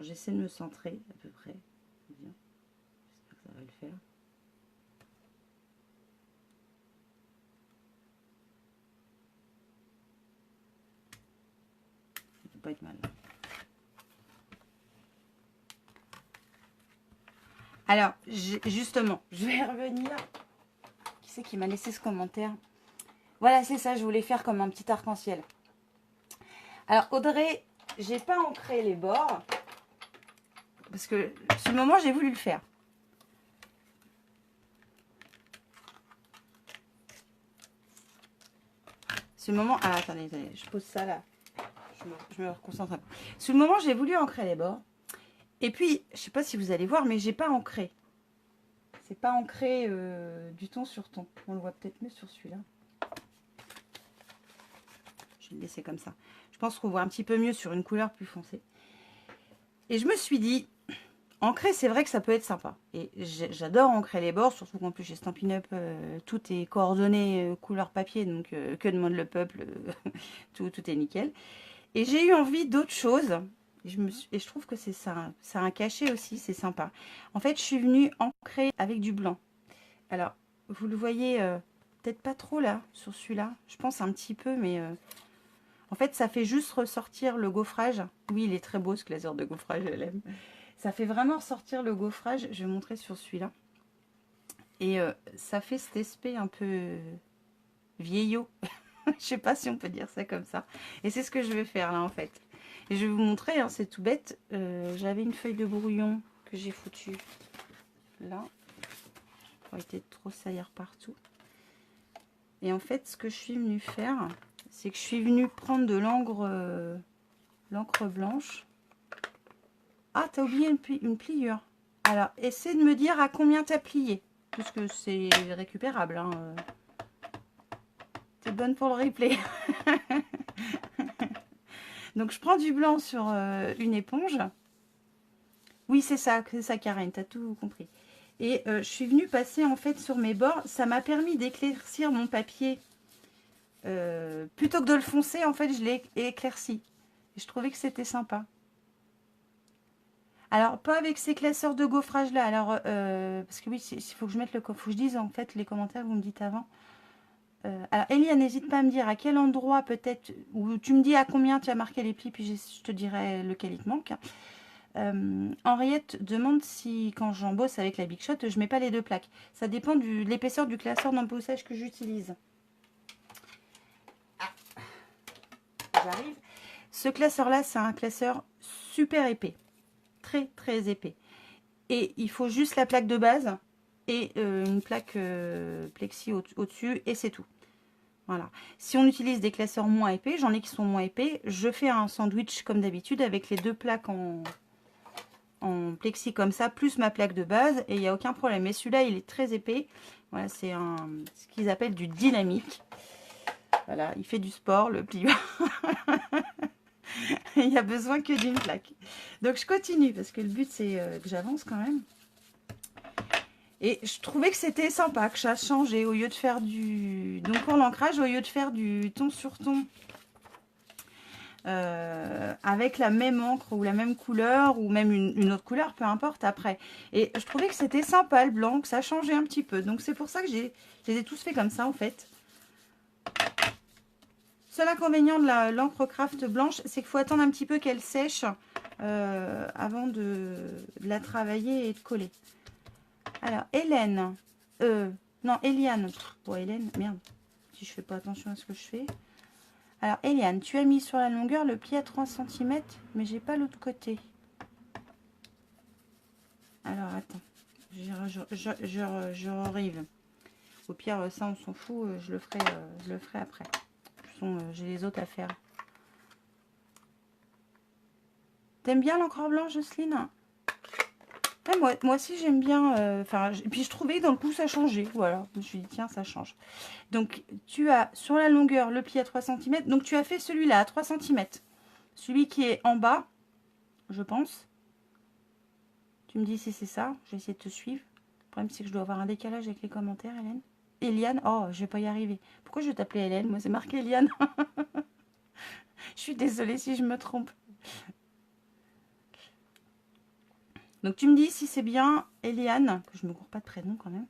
J'essaie de me centrer à peu près. Bien. J'espère que ça va le faire. Ça peut pas être mal. Alors, justement, je vais revenir. Qui c'est qui m'a laissé ce commentaire? Voilà, c'est ça, je voulais faire comme un petit arc-en-ciel. Alors, Audrey, j'ai pas ancré les bords. Parce que, sur le moment, j'ai voulu le faire. Sur le moment... Ah, attendez, je pose ça là. Je me reconcentre un peu. Sur le moment, j'ai voulu ancrer les bords. Et puis, je sais pas si vous allez voir, mais j'ai pas ancré. C'est pas ancré du ton sur ton. On le voit peut-être mieux sur celui-là. Je vais le laisser comme ça. Je pense qu'on voit un petit peu mieux sur une couleur plus foncée. Et je me suis dit, ancrer, c'est vrai que ça peut être sympa. Et j'adore ancrer les bords, surtout qu'en plus chez Stampin' Up, tout est coordonné couleur papier, donc que demande le peuple, tout est nickel. Et j'ai eu envie d'autre chose. Et je trouve que c'est ça, ça a un cachet aussi, c'est sympa. En fait, je suis venue ancrer avec du blanc. Alors, vous le voyez peut-être pas trop là, sur celui-là. Je pense un petit peu, mais en fait, ça fait juste ressortir le gaufrage. Oui, il est très beau ce glaçeur de gaufrage, je l'aime. Ça fait vraiment ressortir le gaufrage. Je vais montrer sur celui-là. Et ça fait cet aspect un peu vieillot. Je sais pas si on peut dire ça comme ça. Et c'est ce que je vais faire là en fait. Et je vais vous montrer, hein, c'est tout bête. J'avais une feuille de brouillon que j'ai foutue là. Pour éviter de trop saillir partout. Et en fait, ce que je suis venue faire, c'est que je suis venue prendre de l'encre blanche. Ah, t'as oublié une pliure. Alors, essaie de me dire à combien t'as plié. Puisque c'est récupérable. Hein. T'es bonne pour le replay. Donc, je prends du blanc sur une éponge. Oui, c'est ça, Karen, t'as tout compris. Et je suis venue passer en fait sur mes bords. Ça m'a permis d'éclaircir mon papier. Plutôt que de le foncer, en fait, je l'ai éclairci. Et je trouvais que c'était sympa. Alors, pas avec ces classeurs de gaufrage là. Alors, parce que oui, il faut que je mette faut que je dise en fait les commentaires, vous me dites avant. Alors, Elia, n'hésite pas à me dire à quel endroit peut-être, ou tu me dis à combien tu as marqué les plis, puis je te dirai lequel il te manque. Henriette demande si, quand j'embosse avec la Big Shot, je mets pas les deux plaques. Ça dépend de l'épaisseur du classeur d'embossage que j'utilise. Ah. J'arrive. Ce classeur-là, c'est un classeur super épais. Très, très épais. Et il faut juste la plaque de base et une plaque plexi au-dessus, et c'est tout. Voilà. Si on utilise des classeurs moins épais, j'en ai qui sont moins épais, je fais un sandwich comme d'habitude avec les deux plaques en plexi comme ça, plus ma plaque de base, et il n'y a aucun problème. Mais celui-là, il est très épais. Voilà, c'est ce qu'ils appellent du dynamique. Voilà, il fait du sport, le pliant. Il n'y a besoin que d'une plaque. Donc, je continue, parce que le but, c'est que j'avance quand même. Et je trouvais que c'était sympa, que ça a changé. Au lieu de faire du... Donc, pour l'ancrage, au lieu de faire du ton sur ton avec la même encre ou la même couleur ou même une autre couleur, peu importe après. Et je trouvais que c'était sympa le blanc, que ça changeait un petit peu. Donc c'est pour ça que je les ai tous fait comme ça en fait. Seul inconvénient de l'encre craft blanche, c'est qu'il faut attendre un petit peu qu'elle sèche avant de la travailler et de coller. Alors, Hélène. Non, Eliane. Bon, Hélène, merde. Si je fais pas attention à ce que je fais. Alors, Eliane, tu as mis sur la longueur le pli à 3 cm, mais j'ai pas l'autre côté. Alors, attends. Je arrive. Au pire, ça, on s'en fout. Je le ferai après. De toute façon, j'ai les autres à faire. T'aimes bien l'encre blanche, Jocelyne? Ouais, moi aussi, j'aime bien. Et puis, je trouvais que dans le coup, ça changeait. Voilà. Je me suis dit, tiens, ça change. Donc, tu as sur la longueur le pli à 3 cm. Donc, tu as fait celui-là à 3 cm. Celui qui est en bas, je pense. Tu me dis si c'est ça. Je vais essayer de te suivre. Le problème, c'est que je dois avoir un décalage avec les commentaires, Hélène. Eliane. Oh, je vais pas y arriver. Pourquoi je vais t'appeler Hélène? Moi, c'est marqué Eliane. Je suis désolée si je me trompe. Donc, tu me dis si c'est bien Eliane. Que je me cours pas de prénom quand même.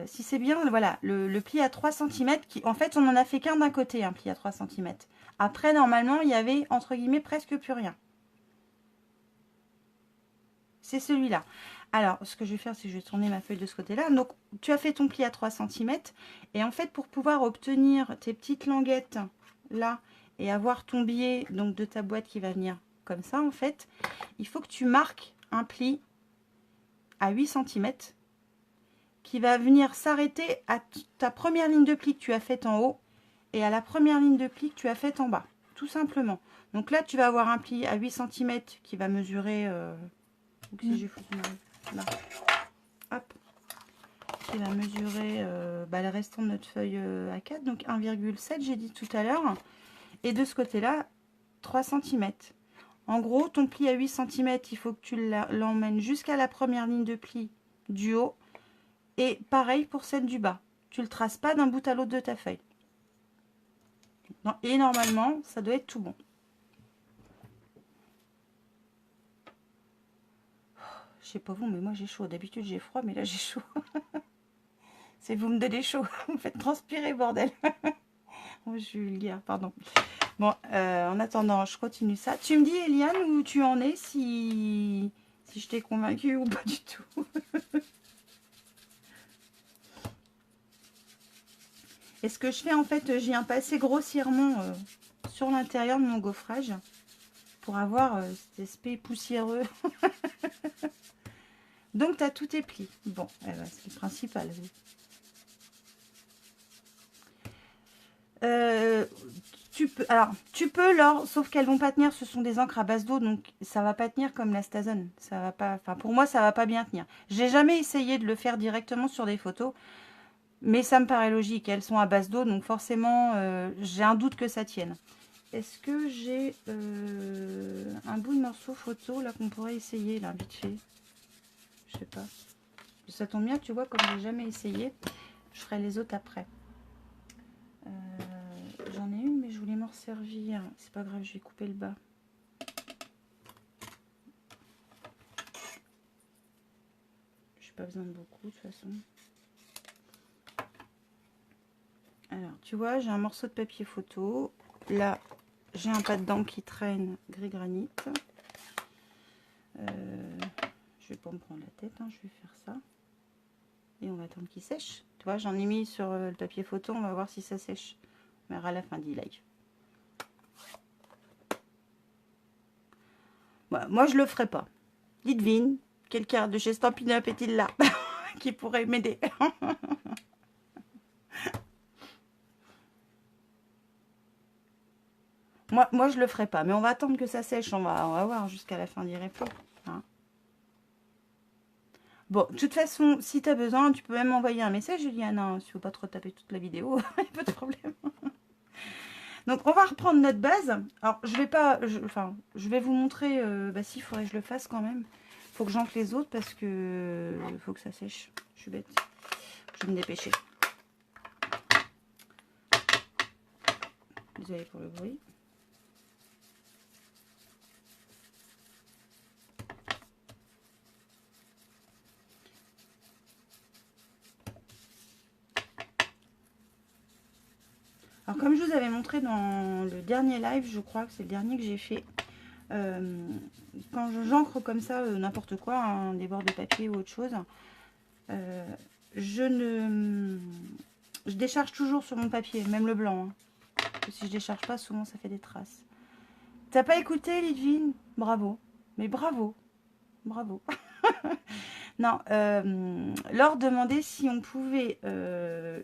Si c'est bien, voilà, le pli à 3 cm, qui, en fait, on n'en a fait qu'un d'un côté, un pli à 3 cm. Après, normalement, il y avait, entre guillemets, presque plus rien. C'est celui-là. Alors, ce que je vais faire, c'est que je vais tourner ma feuille de ce côté-là. Donc, tu as fait ton pli à 3 cm. Et en fait, pour pouvoir obtenir tes petites languettes, là, et avoir ton billet donc, de ta boîte qui va venir comme ça, en fait, il faut que tu marques un pli à 8 cm. Qui va venir s'arrêter à ta première ligne de pli que tu as faite en haut et à la première ligne de pli que tu as faite en bas, tout simplement. Donc là, tu vas avoir un pli à 8 cm qui va mesurer, là, hop, qui va mesurer le restant de notre feuille A4, donc 1,7 j'ai dit tout à l'heure, et de ce côté-là, 3 cm. En gros, ton pli à 8 cm, il faut que tu l'emmènes jusqu'à la première ligne de pli du haut. Et pareil pour celle du bas. Tu le traces pas d'un bout à l'autre de ta feuille. Et normalement, ça doit être tout bon. Je sais pas vous, mais moi j'ai chaud. D'habitude j'ai froid, mais là j'ai chaud. C'est vous me donnez chaud. Vous me faites transpirer, bordel. Oh, je suis vulgaire, pardon. Bon, en attendant, je continue ça. Tu me dis, Eliane, où tu en es, si je t'ai convaincue ou pas du tout. Et ce que je fais, en fait, je viens passer grossièrement sur l'intérieur de mon gaufrage pour avoir cet aspect poussiéreux. Donc, tu as tous tes plis. Bon, c'est le principal. Tu peux, sauf qu'elles vont pas tenir. Ce sont des encres à base d'eau, donc ça va pas tenir comme la Stazone. Ça va pas. Enfin, pour moi, ça va pas bien tenir. J'ai jamais essayé de le faire directement sur des photos. Mais ça me paraît logique, elles sont à base d'eau, donc forcément, j'ai un doute que ça tienne. Est-ce que j'ai un bout de morceau photo, là, qu'on pourrait essayer, là, vite fait? Je sais pas. Ça tombe bien, tu vois, comme j'ai jamais essayé, je ferai les autres après. J'en ai une, mais je voulais m'en servir. C'est pas grave, je vais couper le bas. J'ai pas besoin de beaucoup, de toute façon. Alors, tu vois, j'ai un morceau de papier photo. Là, j'ai un pas de dents qui traîne gris granit. Je vais pas me prendre la tête, hein, je vais faire ça. Et on va attendre qu'il sèche. Tu vois, j'en ai mis sur le papier photo, on va voir si ça sèche. On verra à la fin du live. Bah, moi, je le ferai pas. Dites-vine, quelqu'un de chez Stampin' Up est-il là qui pourrait m'aider? Moi, je le ferai pas, mais on va attendre que ça sèche. On va voir jusqu'à la fin du replay. Hein. Bon, de toute façon, si tu as besoin, tu peux même m'envoyer un message, Juliane. Hein, si ne faut pas trop taper toute la vidéo, il n'y a pas de problème. Donc, on va reprendre notre base. Alors, je vais pas... je vais vous montrer... si, il faudrait que je le fasse quand même. Il faut que j'entre les autres parce que... il faut que ça sèche. Je suis bête. Je vais me dépêcher. Désolée pour le bruit. comme je vous avais montré dans le dernier live, je crois que c'est le dernier que j'ai fait, quand j'encre comme ça n'importe quoi, hein, des bords de papier ou autre chose, je décharge toujours sur mon papier, même le blanc. Hein. Parce que si je décharge pas, souvent ça fait des traces. T'as pas écouté, Lidvine? Bravo. Mais bravo. Bravo. Non, leur demander si on pouvait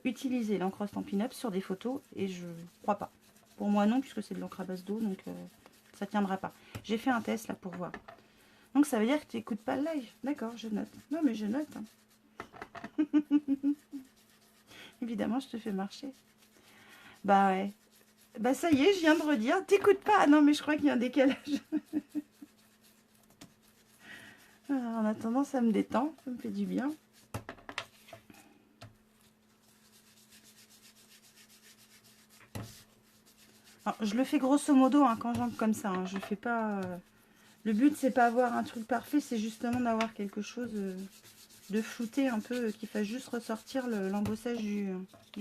utiliser l'encre Stampin' Up sur des photos, et je crois pas. Pour moi non, puisque c'est de l'encre à base d'eau, donc ça tiendra pas. J'ai fait un test là pour voir. Donc ça veut dire que tu n'écoutes pas le live. D'accord, je note. Non mais je note. Hein. Évidemment, je te fais marcher. Bah ouais. Bah ça y est, je viens de redire. T'écoutes pas. Ah non mais je crois qu'il y a un décalage. En attendant, ça me détend. Ça me fait du bien. Alors, je le fais grosso modo hein, quand j'encre comme ça. Hein. Je fais pas... Le but, c'est pas avoir un truc parfait. C'est justement d'avoir quelque chose de flouté un peu. Qui fasse juste ressortir l'embossage du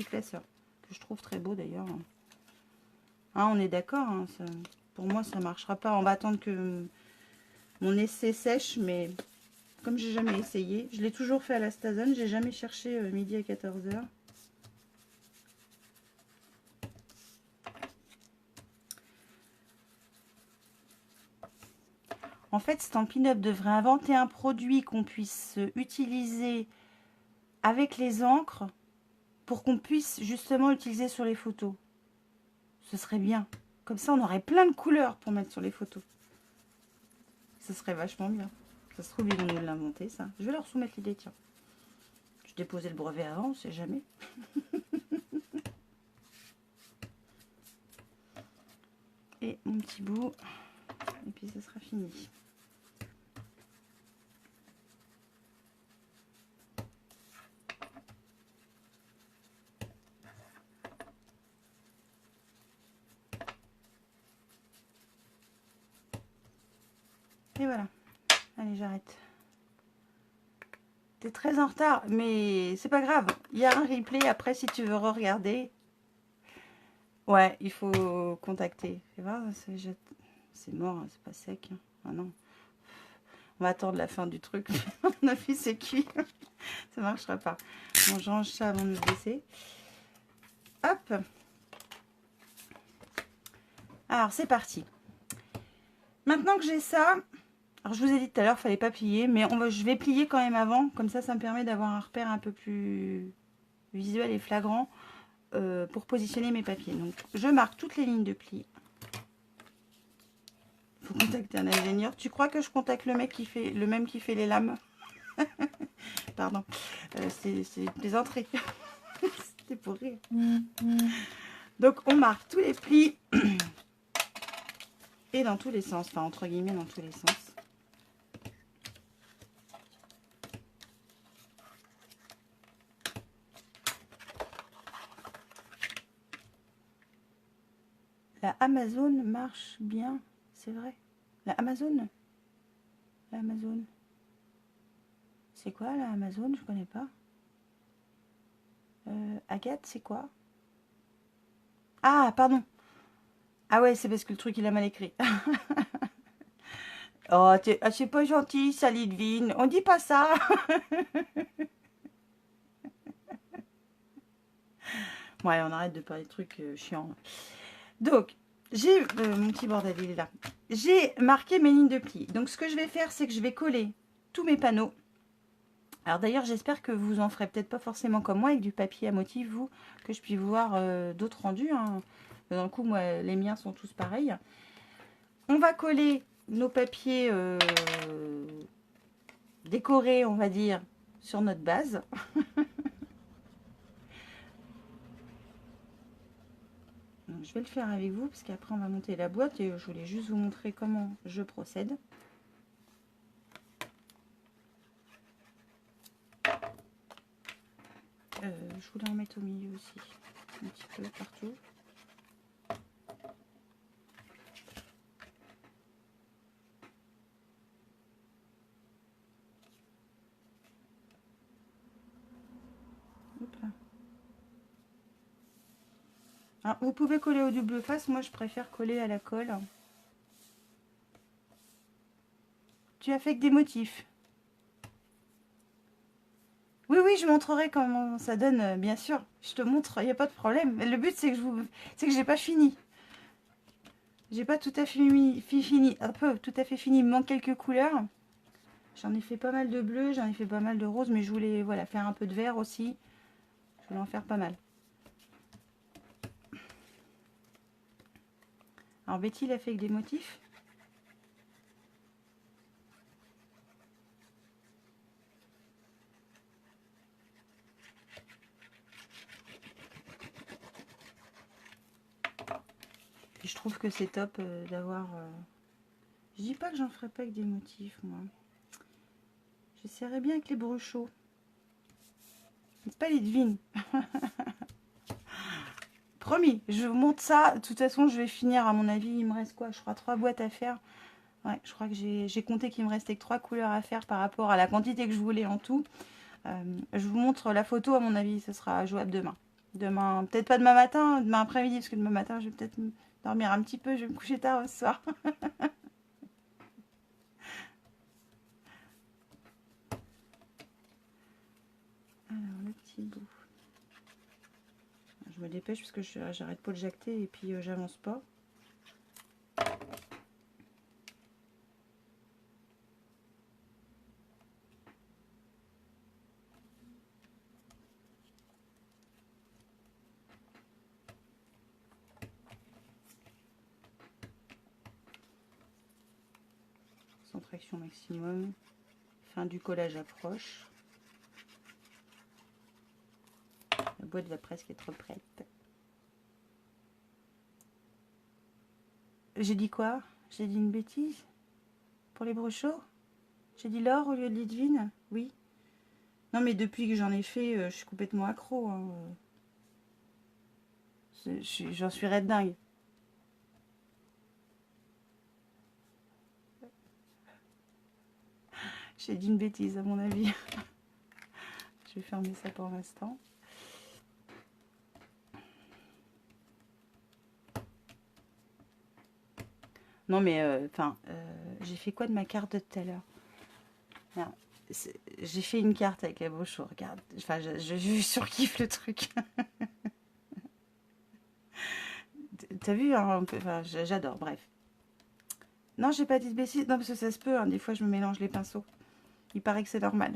classeur. Que je trouve très beau d'ailleurs. Hein, on est d'accord. Hein, pour moi, ça marchera pas. On va attendre que mon essai sèche. Mais comme j'ai jamais essayé, je l'ai toujours fait à la Stazone. J'ai jamais cherché midi à 14 h. En fait, Stampin' Up devrait inventer un produit qu'on puisse utiliser avec les encres pour qu'on puisse justement utiliser sur les photos. Ce serait bien. Comme ça, on aurait plein de couleurs pour mettre sur les photos. Ce serait vachement bien. Ça se trouve, ils vont nous l'inventer, ça. Je vais leur soumettre l'idée, tiens. Je déposais le brevet avant, on sait jamais. Et mon petit bout. Et puis, ce sera fini. Et voilà. Allez, j'arrête. T'es très en retard, mais c'est pas grave. Il y a un replay après si tu veux re-regarder. Ouais, il faut contacter. Fais voir, c'est mort, hein, c'est pas sec. Hein. Ah non. On va attendre la fin du truc. On a vu c'est cuit. Ça marchera pas. Bon, je range ça avant de me baisser. Hop. Alors, c'est parti. Maintenant que j'ai ça, alors je vous ai dit tout à l'heure, il fallait pas plier, mais je vais plier quand même avant. Comme ça me permet d'avoir un repère un peu plus visuel et flagrant pour positionner mes papiers. Donc, je marque toutes les lignes de pli. Il faut contacter un ingénieur. Tu crois que je contacte le mec qui fait le même qui fait les lames? Pardon, c'est des entrées. C'était pour rire. Donc, on marque tous les plis et dans tous les sens, enfin entre guillemets dans tous les sens. La Amazon marche bien, c'est vrai. La Amazon? La Amazon. C'est quoi la Amazon? Je connais pas. Agathe, c'est quoi? Ah, pardon. Ah ouais, c'est parce que le truc, il a mal écrit. Oh, c'est pas gentil, ça, Lidvine. On dit pas ça. Ouais, on arrête de parler de trucs chiants. Donc, j'ai mon petit bordel, il est là. J'ai marqué mes lignes de pli. Donc, ce que je vais faire, c'est que je vais coller tous mes panneaux. Alors d'ailleurs, j'espère que vous en ferez peut-être pas forcément comme moi, avec du papier à motif, vous, que je puisse voir d'autres rendus. Hein. Dans le coup, moi, les miens sont tous pareils. On va coller nos papiers décorés, on va dire, sur notre base. Donc, je vais le faire avec vous, parce qu'après, on va monter la boîte, et je voulais juste vous montrer comment je procède. Je voulais en mettre au milieu aussi, un petit peu partout. Hop là. Alors, vous pouvez coller au double face, moi je préfère coller à la colle. Tu as fait que des motifs. Oui, oui, je montrerai comment ça donne, bien sûr. Je te montre, il n'y a pas de problème. Mais le but, c'est que c'est que j'ai pas fini. J'ai pas tout à fait fini. Un peu, tout à fait fini. Il me manque quelques couleurs. J'en ai fait pas mal de bleu, j'en ai fait pas mal de rose, mais je voulais, voilà, faire un peu de vert aussi. Je voulais en faire pas mal. Alors, Betty l'a fait avec des motifs. Et je trouve que c'est top d'avoir... Je dis pas que j'en ferai pas avec des motifs, moi. J'essaierai bien avec les brochaux. C'est pas les devines. Promis, je vous montre ça. De toute façon, je vais finir, à mon avis, il me reste quoi? Je crois 3 boîtes à faire. Ouais, je crois que j'ai compté qu'il me restait que 3 couleurs à faire par rapport à la quantité que je voulais en tout. Je vous montre la photo, à mon avis, ce sera jouable demain. Demain, peut-être pas demain matin, demain après-midi, parce que demain matin, je vais peut-être dormir un petit peu, je vais me coucher tard ce soir. Alors, le petit bout. Je me dépêche parce que j'arrête pas de jacter et puis j'avance pas. Centration maximum. Fin du collage approche. La boîte va presque être prête. J'ai dit quoi? J'ai dit une bêtise? Pour les brochaux? J'ai dit l'or au lieu de l'Edwin? Oui. Non, mais depuis que j'en ai fait, je suis complètement accro. Hein. J'en suis red dingue. J'ai dit une bêtise, à mon avis. Je vais fermer ça pour l'instant. Non, mais, j'ai fait quoi de ma carte de tout à l'heure? J'ai fait une carte avec la brochure, regarde. Enfin, je surkiffe le truc. T'as vu, hein, enfin, j'adore, bref. Non, j'ai pas dit de bêtises. Non, parce que ça se peut, hein, des fois je me mélange les pinceaux. Il paraît que c'est normal.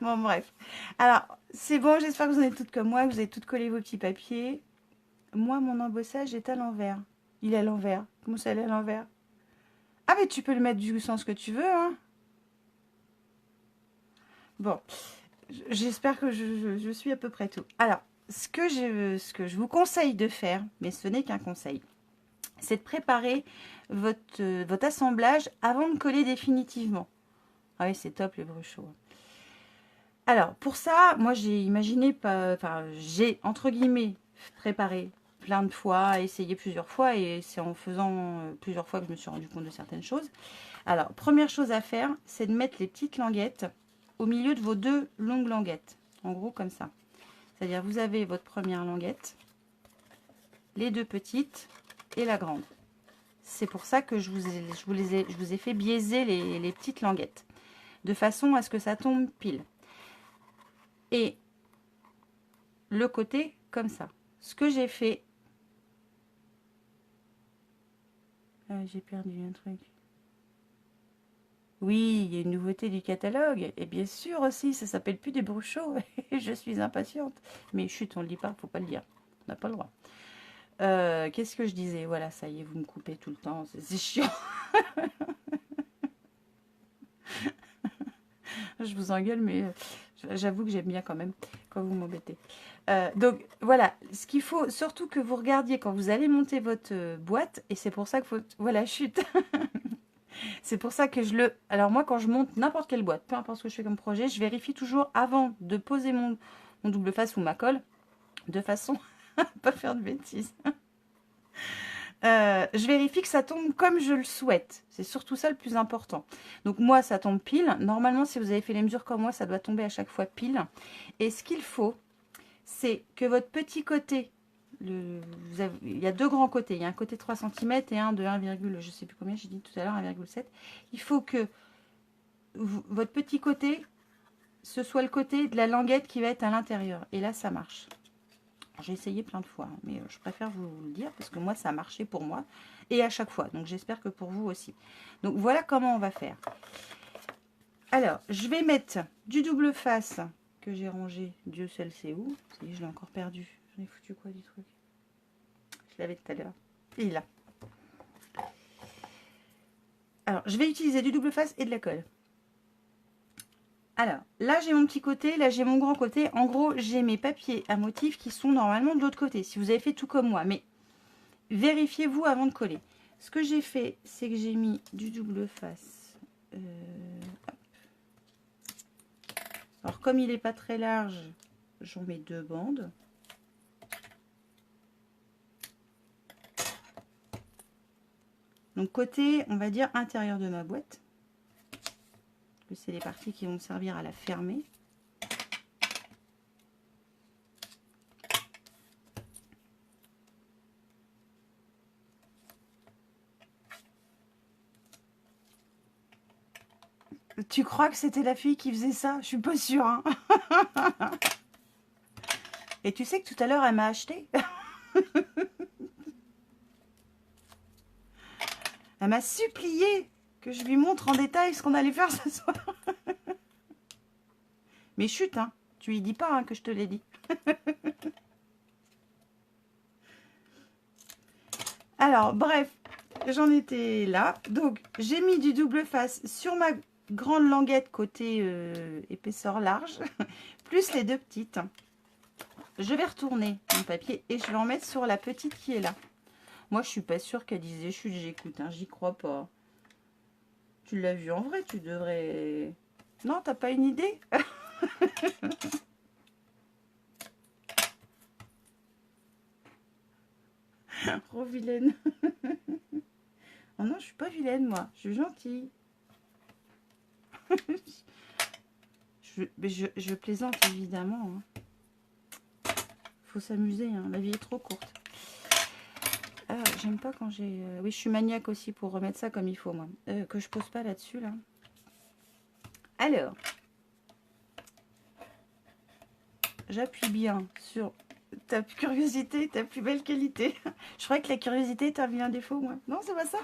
Bon, bref. Alors, c'est bon, j'espère que vous en êtes toutes comme moi, que vous avez toutes collé vos petits papiers. Moi, mon embossage est à l'envers. Il est à l'envers. Comment ça, il est à l'envers? Ah, mais tu peux le mettre du sens que tu veux, hein. Bon, j'espère que je suis à peu près tout. Alors, ce que je vous conseille de faire, mais ce n'est qu'un conseil, c'est de préparer votre assemblage avant de coller définitivement. Ah oui, c'est top les brochaux. Alors, pour ça, moi j'ai imaginé, enfin, j'ai entre guillemets préparé plein de fois, essayé plusieurs fois, et c'est en faisant plusieurs fois que je me suis rendu compte de certaines choses. Alors, première chose à faire, c'est de mettre les petites languettes au milieu de vos deux longues languettes. En gros, comme ça. C'est-à-dire, vous avez votre première languette, les deux petites et la grande. C'est pour ça que je vous ai fait biaiser les petites languettes, de façon à ce que ça tombe pile. Et le côté comme ça. Ce que j'ai fait... j'ai perdu un truc. Oui, il y a une nouveauté du catalogue. Et bien sûr aussi, ça s'appelle plus des brochaux. Je suis impatiente. Mais chut, on ne le dit pas, faut pas le dire. On n'a pas le droit. Qu'est-ce que je disais? Voilà, ça y est, vous me coupez tout le temps. C'est chiant. Je vous engueule, mais j'avoue que j'aime bien quand même quand vous m'embêtez. Donc voilà, ce qu'il faut surtout que vous regardiez quand vous allez monter votre boîte, et c'est pour ça qu'il faut... Voilà, chute. C'est pour ça que je le... Alors moi, quand je monte n'importe quelle boîte, peu importe ce que je fais comme projet, je vérifie toujours avant de poser mon double face ou ma colle, de façon à ne pas faire de bêtises. Je vérifie que ça tombe comme je le souhaite. C'est surtout ça le plus important. Donc moi, ça tombe pile. Normalement, si vous avez fait les mesures comme moi, ça doit tomber à chaque fois pile. Et ce qu'il faut, c'est que votre petit côté, il y a deux grands côtés. Il y a un côté 3 cm et un de 1, je sais plus combien, j'ai dit tout à l'heure, 1,7. Il faut que votre petit côté, ce soit le côté de la languette qui va être à l'intérieur. Et là, ça marche. J'ai essayé plein de fois, mais je préfère vous le dire parce que moi, ça a marché pour moi et à chaque fois. Donc, j'espère que pour vous aussi. Donc, voilà comment on va faire. Alors, je vais mettre du double face que j'ai rangé. Dieu seul sait où. Ça y est, je l'ai encore perdu. J'en ai foutu quoi du truc? Je l'avais tout à l'heure. Il est là. Alors, je vais utiliser du double face et de la colle. Alors, là, j'ai mon petit côté, là, j'ai mon grand côté. En gros, j'ai mes papiers à motifs qui sont normalement de l'autre côté, si vous avez fait tout comme moi. Mais vérifiez-vous avant de coller. Ce que j'ai fait, c'est que j'ai mis du double face. Alors, comme il n'est pas très large, j'en mets 2 bandes. Donc, côté, on va dire, intérieur de ma boîte. C'est les parties qui vont me servir à la fermer. Tu crois que c'était la fille qui faisait ça? Je suis pas sûre. Hein. Et tu sais que tout à l'heure, elle m'a acheté. Elle m'a supplié que je lui montre en détail ce qu'on allait faire ce soir. Mais chut, hein, tu lui dis pas hein, que je te l'ai dit. Alors, bref, j'en étais là. Donc, j'ai mis du double face sur ma grande languette côté épaisseur large, plus les 2 petites. Je vais retourner mon papier et je vais en mettre sur la petite qui est là. Moi, je suis pas sûre qu'elle disait chut, j'écoute, hein, j'y crois pas. Tu l'as vu en vrai, tu devrais... Non, t'as pas une idée? Oh, vilaine. Oh non, je suis pas vilaine, moi. Je suis gentille. je plaisante, évidemment. Hein. Faut s'amuser, hein. La vie est trop courte. Ah, j'aime pas quand j'ai... Oui, je suis maniaque aussi pour remettre ça comme il faut, moi. Que je pose pas là-dessus, là. Alors, j'appuie bien sur ta curiosité, ta plus belle qualité. Je croyais que la curiosité est un vilain défaut, moi. Non, c'est pas ça.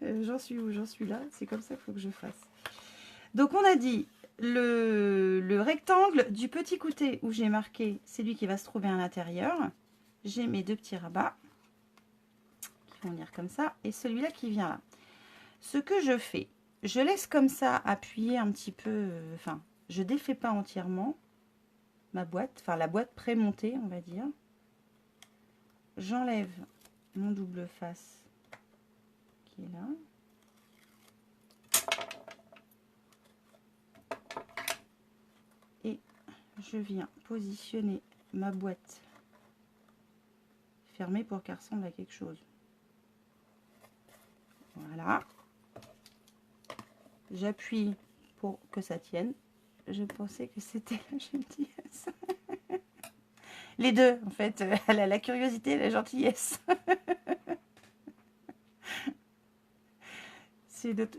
J'en suis où? J'en suis là. C'est comme ça qu'il faut que je fasse. Donc, on a dit le rectangle du petit côté où j'ai marqué, c'est lui qui va se trouver à l'intérieur. J'ai mes 2 petits rabats qui vont venir comme ça. Et celui-là qui vient là. Ce que je fais, je laisse comme ça appuyer un petit peu... Enfin, je défais pas entièrement ma boîte. Enfin, la boîte pré-montée, on va dire. J'enlève mon double face qui est là. Et je viens positionner ma boîte fermée pour qu'elle ressemble à quelque chose. Voilà. J'appuie pour que ça tienne. Je pensais que c'était la gentillesse. Les deux, en fait. Elle a la curiosité et la gentillesse.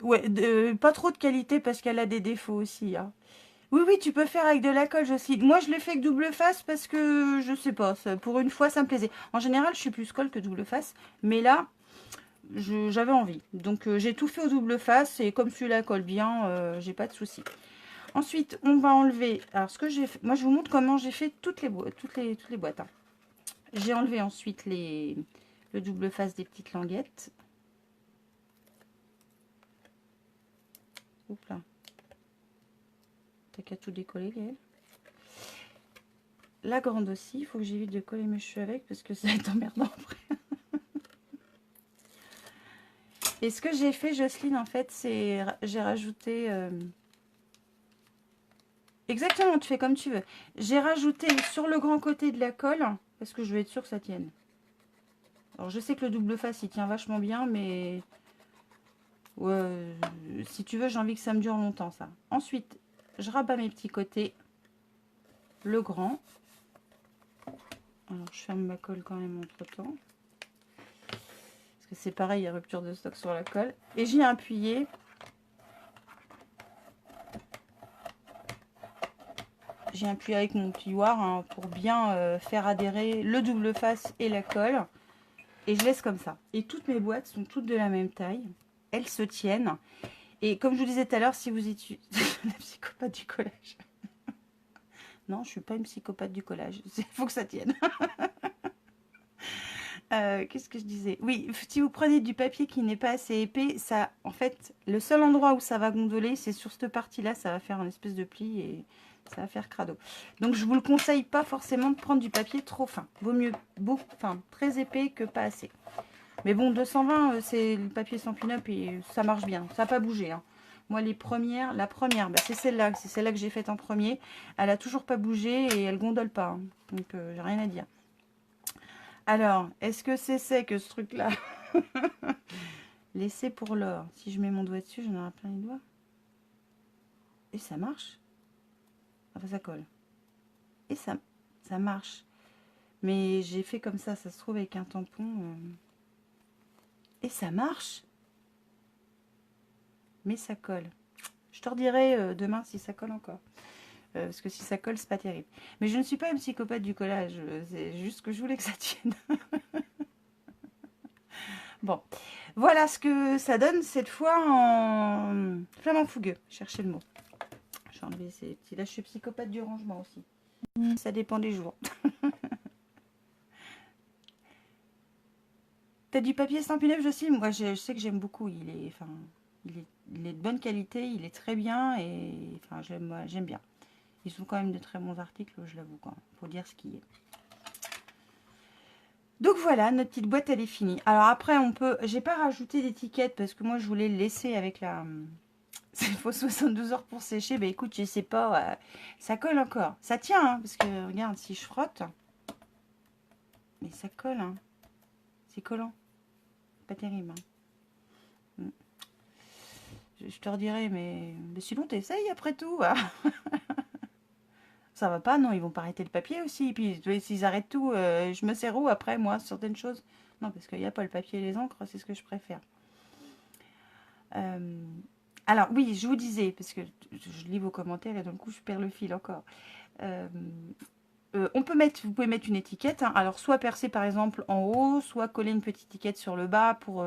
Ouais, pas trop de qualité parce qu'elle a des défauts aussi. Hein. Oui, oui, tu peux faire avec de la colle, Jocelyne. Moi, je l'ai fait avec double face parce que, je sais pas, pour une fois, ça me plaisait. En général, je suis plus colle que double face. Mais là, j'avais envie. Donc, j'ai tout fait au double face. Et comme celui-là colle bien, j'ai pas de souci. Ensuite, on va enlever... Alors, ce que j'ai fait... Moi, je vous montre comment j'ai fait toutes les boîtes. Hein. J'ai enlevé ensuite le double face des petites languettes. Oups là. T'as qu'à tout décoller, Gaëlle. La grande aussi, il faut que j'évite de coller mes cheveux avec parce que ça va être emmerdant après. Et ce que j'ai fait, Jocelyne, en fait, c'est... J'ai rajouté... Exactement, tu fais comme tu veux. J'ai rajouté sur le grand côté de la colle, parce que je veux être sûre que ça tienne. Alors, je sais que le double face, il tient vachement bien, mais... Ouais, si tu veux, j'ai envie que ça me dure longtemps, ça. Ensuite, je rabats mes petits côtés. le grand. Alors je ferme ma colle quand même entre temps. Parce que c'est pareil, il y a rupture de stock sur la colle. Et j'y ai appuyé. J'ai appuyé avec mon plioir hein, pour bien faire adhérer le double face et la colle. Et je laisse comme ça. Et toutes mes boîtes sont toutes de la même taille. Elles se tiennent. Et comme je vous disais tout à l'heure, si vous étudiez... la psychopathe du collage. Non, je ne suis pas une psychopathe du collage. Il faut que ça tienne. Qu'est-ce que je disais? Oui, si vous prenez du papier qui n'est pas assez épais, ça, en fait, le seul endroit où ça va gondoler, c'est sur cette partie-là. Ça va faire une espèce de pli et ça va faire crado. Donc, je vous le conseille pas forcément de prendre du papier trop fin. Vaut mieux très épais que pas assez. Mais bon, 220, c'est le papier Stampin' Up et ça marche bien. Ça n'a pas bougé. Hein. Moi, la première, bah, c'est celle-là. C'est celle-là que j'ai faite en premier. Elle a toujours pas bougé et elle gondole pas. Hein. Donc, j'ai rien à dire. Alors, est-ce que c'est sec ce truc-là? Laissez pour l'or. Si je mets mon doigt dessus, j'en aurai plein les doigts. Et ça marche. Enfin, ça colle. Et ça marche. Mais j'ai fait comme ça se trouve avec un tampon. Et ça marche. Mais ça colle. Je te redirai demain si ça colle encore. Parce que si ça colle, c'est pas terrible. Mais je ne suis pas une psychopathe du collage. C'est juste que je voulais que ça tienne. Bon, voilà ce que ça donne cette fois en flamant fougueux. Cherchez le mot. Je vais enlever ces petits. Là, je suis psychopathe du rangement aussi. Ça dépend des jours. T'as du papier Stampin' Up aussi? Moi, je sais que j'aime beaucoup. Il est de bonne qualité, il est très bien et enfin, j'aime bien. Ils sont quand même de très bons articles, je l'avoue, quand même, pour dire ce qui est. Donc voilà, notre petite boîte, elle est finie. Alors après, on peut... J'ai pas rajouté d'étiquette parce que moi, je voulais le laisser avec la... Il faut 72 heures pour sécher. Bah écoute, je sais pas, ça colle encore. Ça tient, hein, parce que regarde, si je frotte... Mais ça colle, hein. C'est collant. Pas terrible, hein. Je te redirai, mais sinon, t'essayes après tout. Hein. Ça va pas, non, ils vont pas arrêter le papier aussi. Et puis, s'ils arrêtent tout, je me sers où après, moi, certaines choses? Non, parce qu'il n'y a pas le papier et les encres, c'est ce que je préfère. Alors, oui, je vous disais, parce que je lis vos commentaires et d'un coup, je perds le fil encore. Vous pouvez mettre une étiquette. Hein. Alors, soit percer, par exemple, en haut, soit coller une petite étiquette sur le bas pour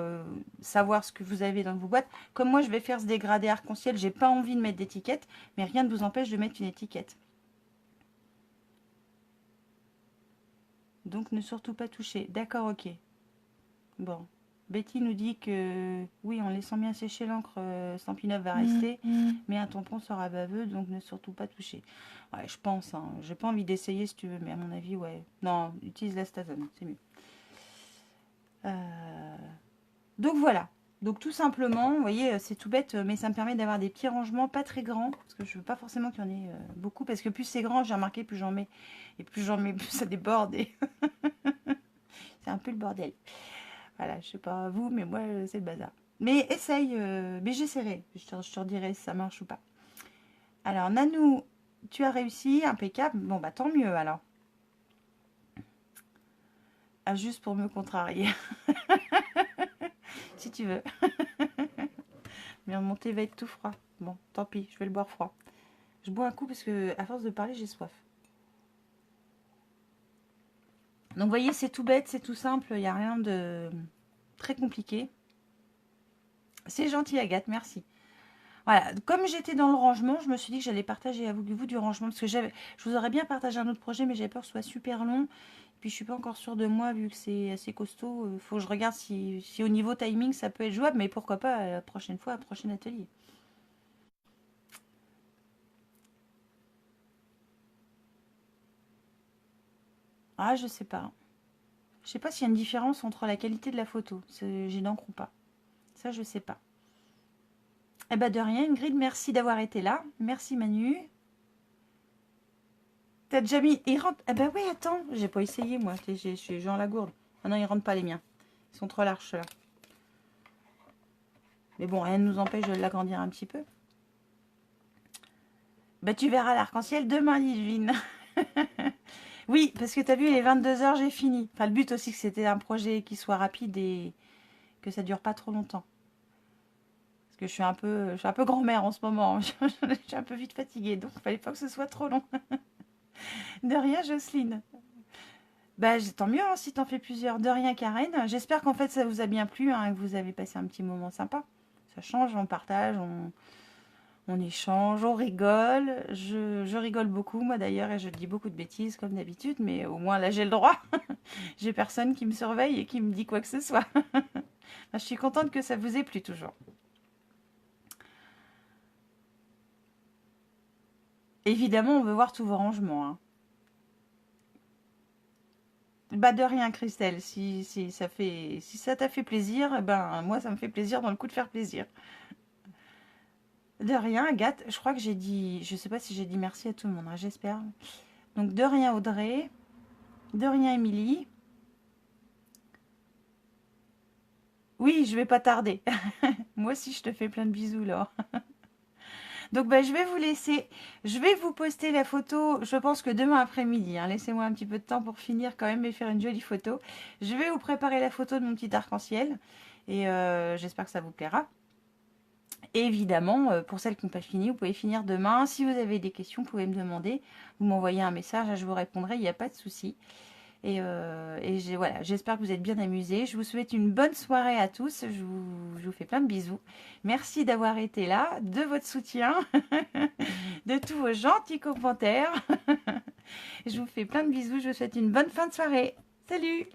savoir ce que vous avez dans vos boîtes. Comme moi, je vais faire ce dégradé arc-en-ciel, j'ai pas envie de mettre d'étiquette, mais rien ne vous empêche de mettre une étiquette. Donc, ne surtout pas toucher. D'accord, ok. Bon. Betty nous dit que, oui, en laissant bien sécher l'encre, Stampin' Up va rester. Mais un tampon sera baveux, donc ne surtout pas toucher. Ouais, je pense. Hein. J'ai pas envie d'essayer si tu veux, mais à mon avis, ouais. Non, utilise la Stazone, c'est mieux. Donc, voilà. Donc, tout simplement, vous voyez, c'est tout bête, mais ça me permet d'avoir des petits rangements pas très grands. Parce que je veux pas forcément qu'il y en ait beaucoup. Parce que plus c'est grand, j'ai remarqué, plus j'en mets. Et plus j'en mets, plus ça déborde. Et c'est un peu le bordel. Voilà, je sais pas vous, mais moi, c'est le bazar. Mais essaye, mais j'essaierai. Je te redirai si ça marche ou pas. Alors, Nanou, tu as réussi, impeccable. Bon, bah tant mieux alors. Ah, juste pour me contrarier. Si tu veux. Mais mon thé va être tout froid. Bon, tant pis, je vais le boire froid. Je bois un coup parce que, à force de parler, j'ai soif. Donc, vous voyez, c'est tout bête, c'est tout simple. Il n'y a rien de très compliqué. C'est gentil, Agathe, merci. Voilà, comme j'étais dans le rangement, je me suis dit que j'allais partager avec vous du rangement. Parce que je vous aurais bien partagé un autre projet, mais j'avais peur que ce soit super long. Et puis je suis pas encore sûre de moi, vu que c'est assez costaud. Il faut que je regarde si au niveau timing, ça peut être jouable. Mais pourquoi pas la prochaine fois, un prochain atelier. Ah, je sais pas. Je sais pas s'il y a une différence entre la qualité de la photo. J'ai d'encre ou pas. Ça, je sais pas. Eh ben de rien, Ingrid, merci d'avoir été là. Merci Manu. T'as déjà mis... Il rentre... Ah bah oui, attends, j'ai pas essayé moi. Je suis Jean Lagourde. Ah non, ils rentrent pas les miens. Ils sont trop larges là. Mais bon, rien ne nous empêche de l'agrandir un petit peu. Bah tu verras l'arc-en-ciel demain, Lidvine. Oui, parce que tu as vu, les 22 heures, j'ai fini. Enfin, le but aussi, que c'était un projet qui soit rapide et que ça dure pas trop longtemps. Parce que je suis un peu grand-mère en ce moment. Je suis un peu vite fatiguée, donc il fallait pas que ce soit trop long. De rien, Jocelyne. Bah, tant mieux hein, si t'en fais plusieurs. De rien, Karen. J'espère qu'en fait, ça vous a bien plu, hein, et que vous avez passé un petit moment sympa. Ça change, on partage, on échange, on rigole. Je rigole beaucoup, moi d'ailleurs, et je dis beaucoup de bêtises comme d'habitude, mais au moins là, j'ai le droit. J'ai personne qui me surveille et qui me dit quoi que ce soit. Je suis contente que ça vous ait plu toujours. Évidemment, on veut voir tous vos rangements, hein. Bah de rien, Christelle. Si ça t'a fait plaisir, eh ben moi ça me fait plaisir dans le coup de faire plaisir. De rien, Agathe. Je crois que j'ai dit, je sais pas si j'ai dit merci à tout le monde, hein, j'espère. Donc de rien, Audrey. De rien, Émilie. Oui, je vais pas tarder. Moi aussi, je te fais plein de bisous, là. Donc, bah, je vais vous laisser. Je vais vous poster la photo, je pense que demain après-midi, hein. Laissez-moi un petit peu de temps pour finir quand même et faire une jolie photo. Je vais vous préparer la photo de mon petit arc-en-ciel. Et j'espère que ça vous plaira. Et évidemment, pour celles qui n'ont pas fini, vous pouvez finir demain. Si vous avez des questions, vous pouvez me demander. Vous m'envoyez un message, je vous répondrai, il n'y a pas de souci. Et voilà, j'espère que vous êtes bien amusés. Je vous souhaite une bonne soirée à tous. Je vous fais plein de bisous. Merci d'avoir été là, de votre soutien, de tous vos gentils commentaires. Je vous fais plein de bisous. Je vous souhaite une bonne fin de soirée. Salut!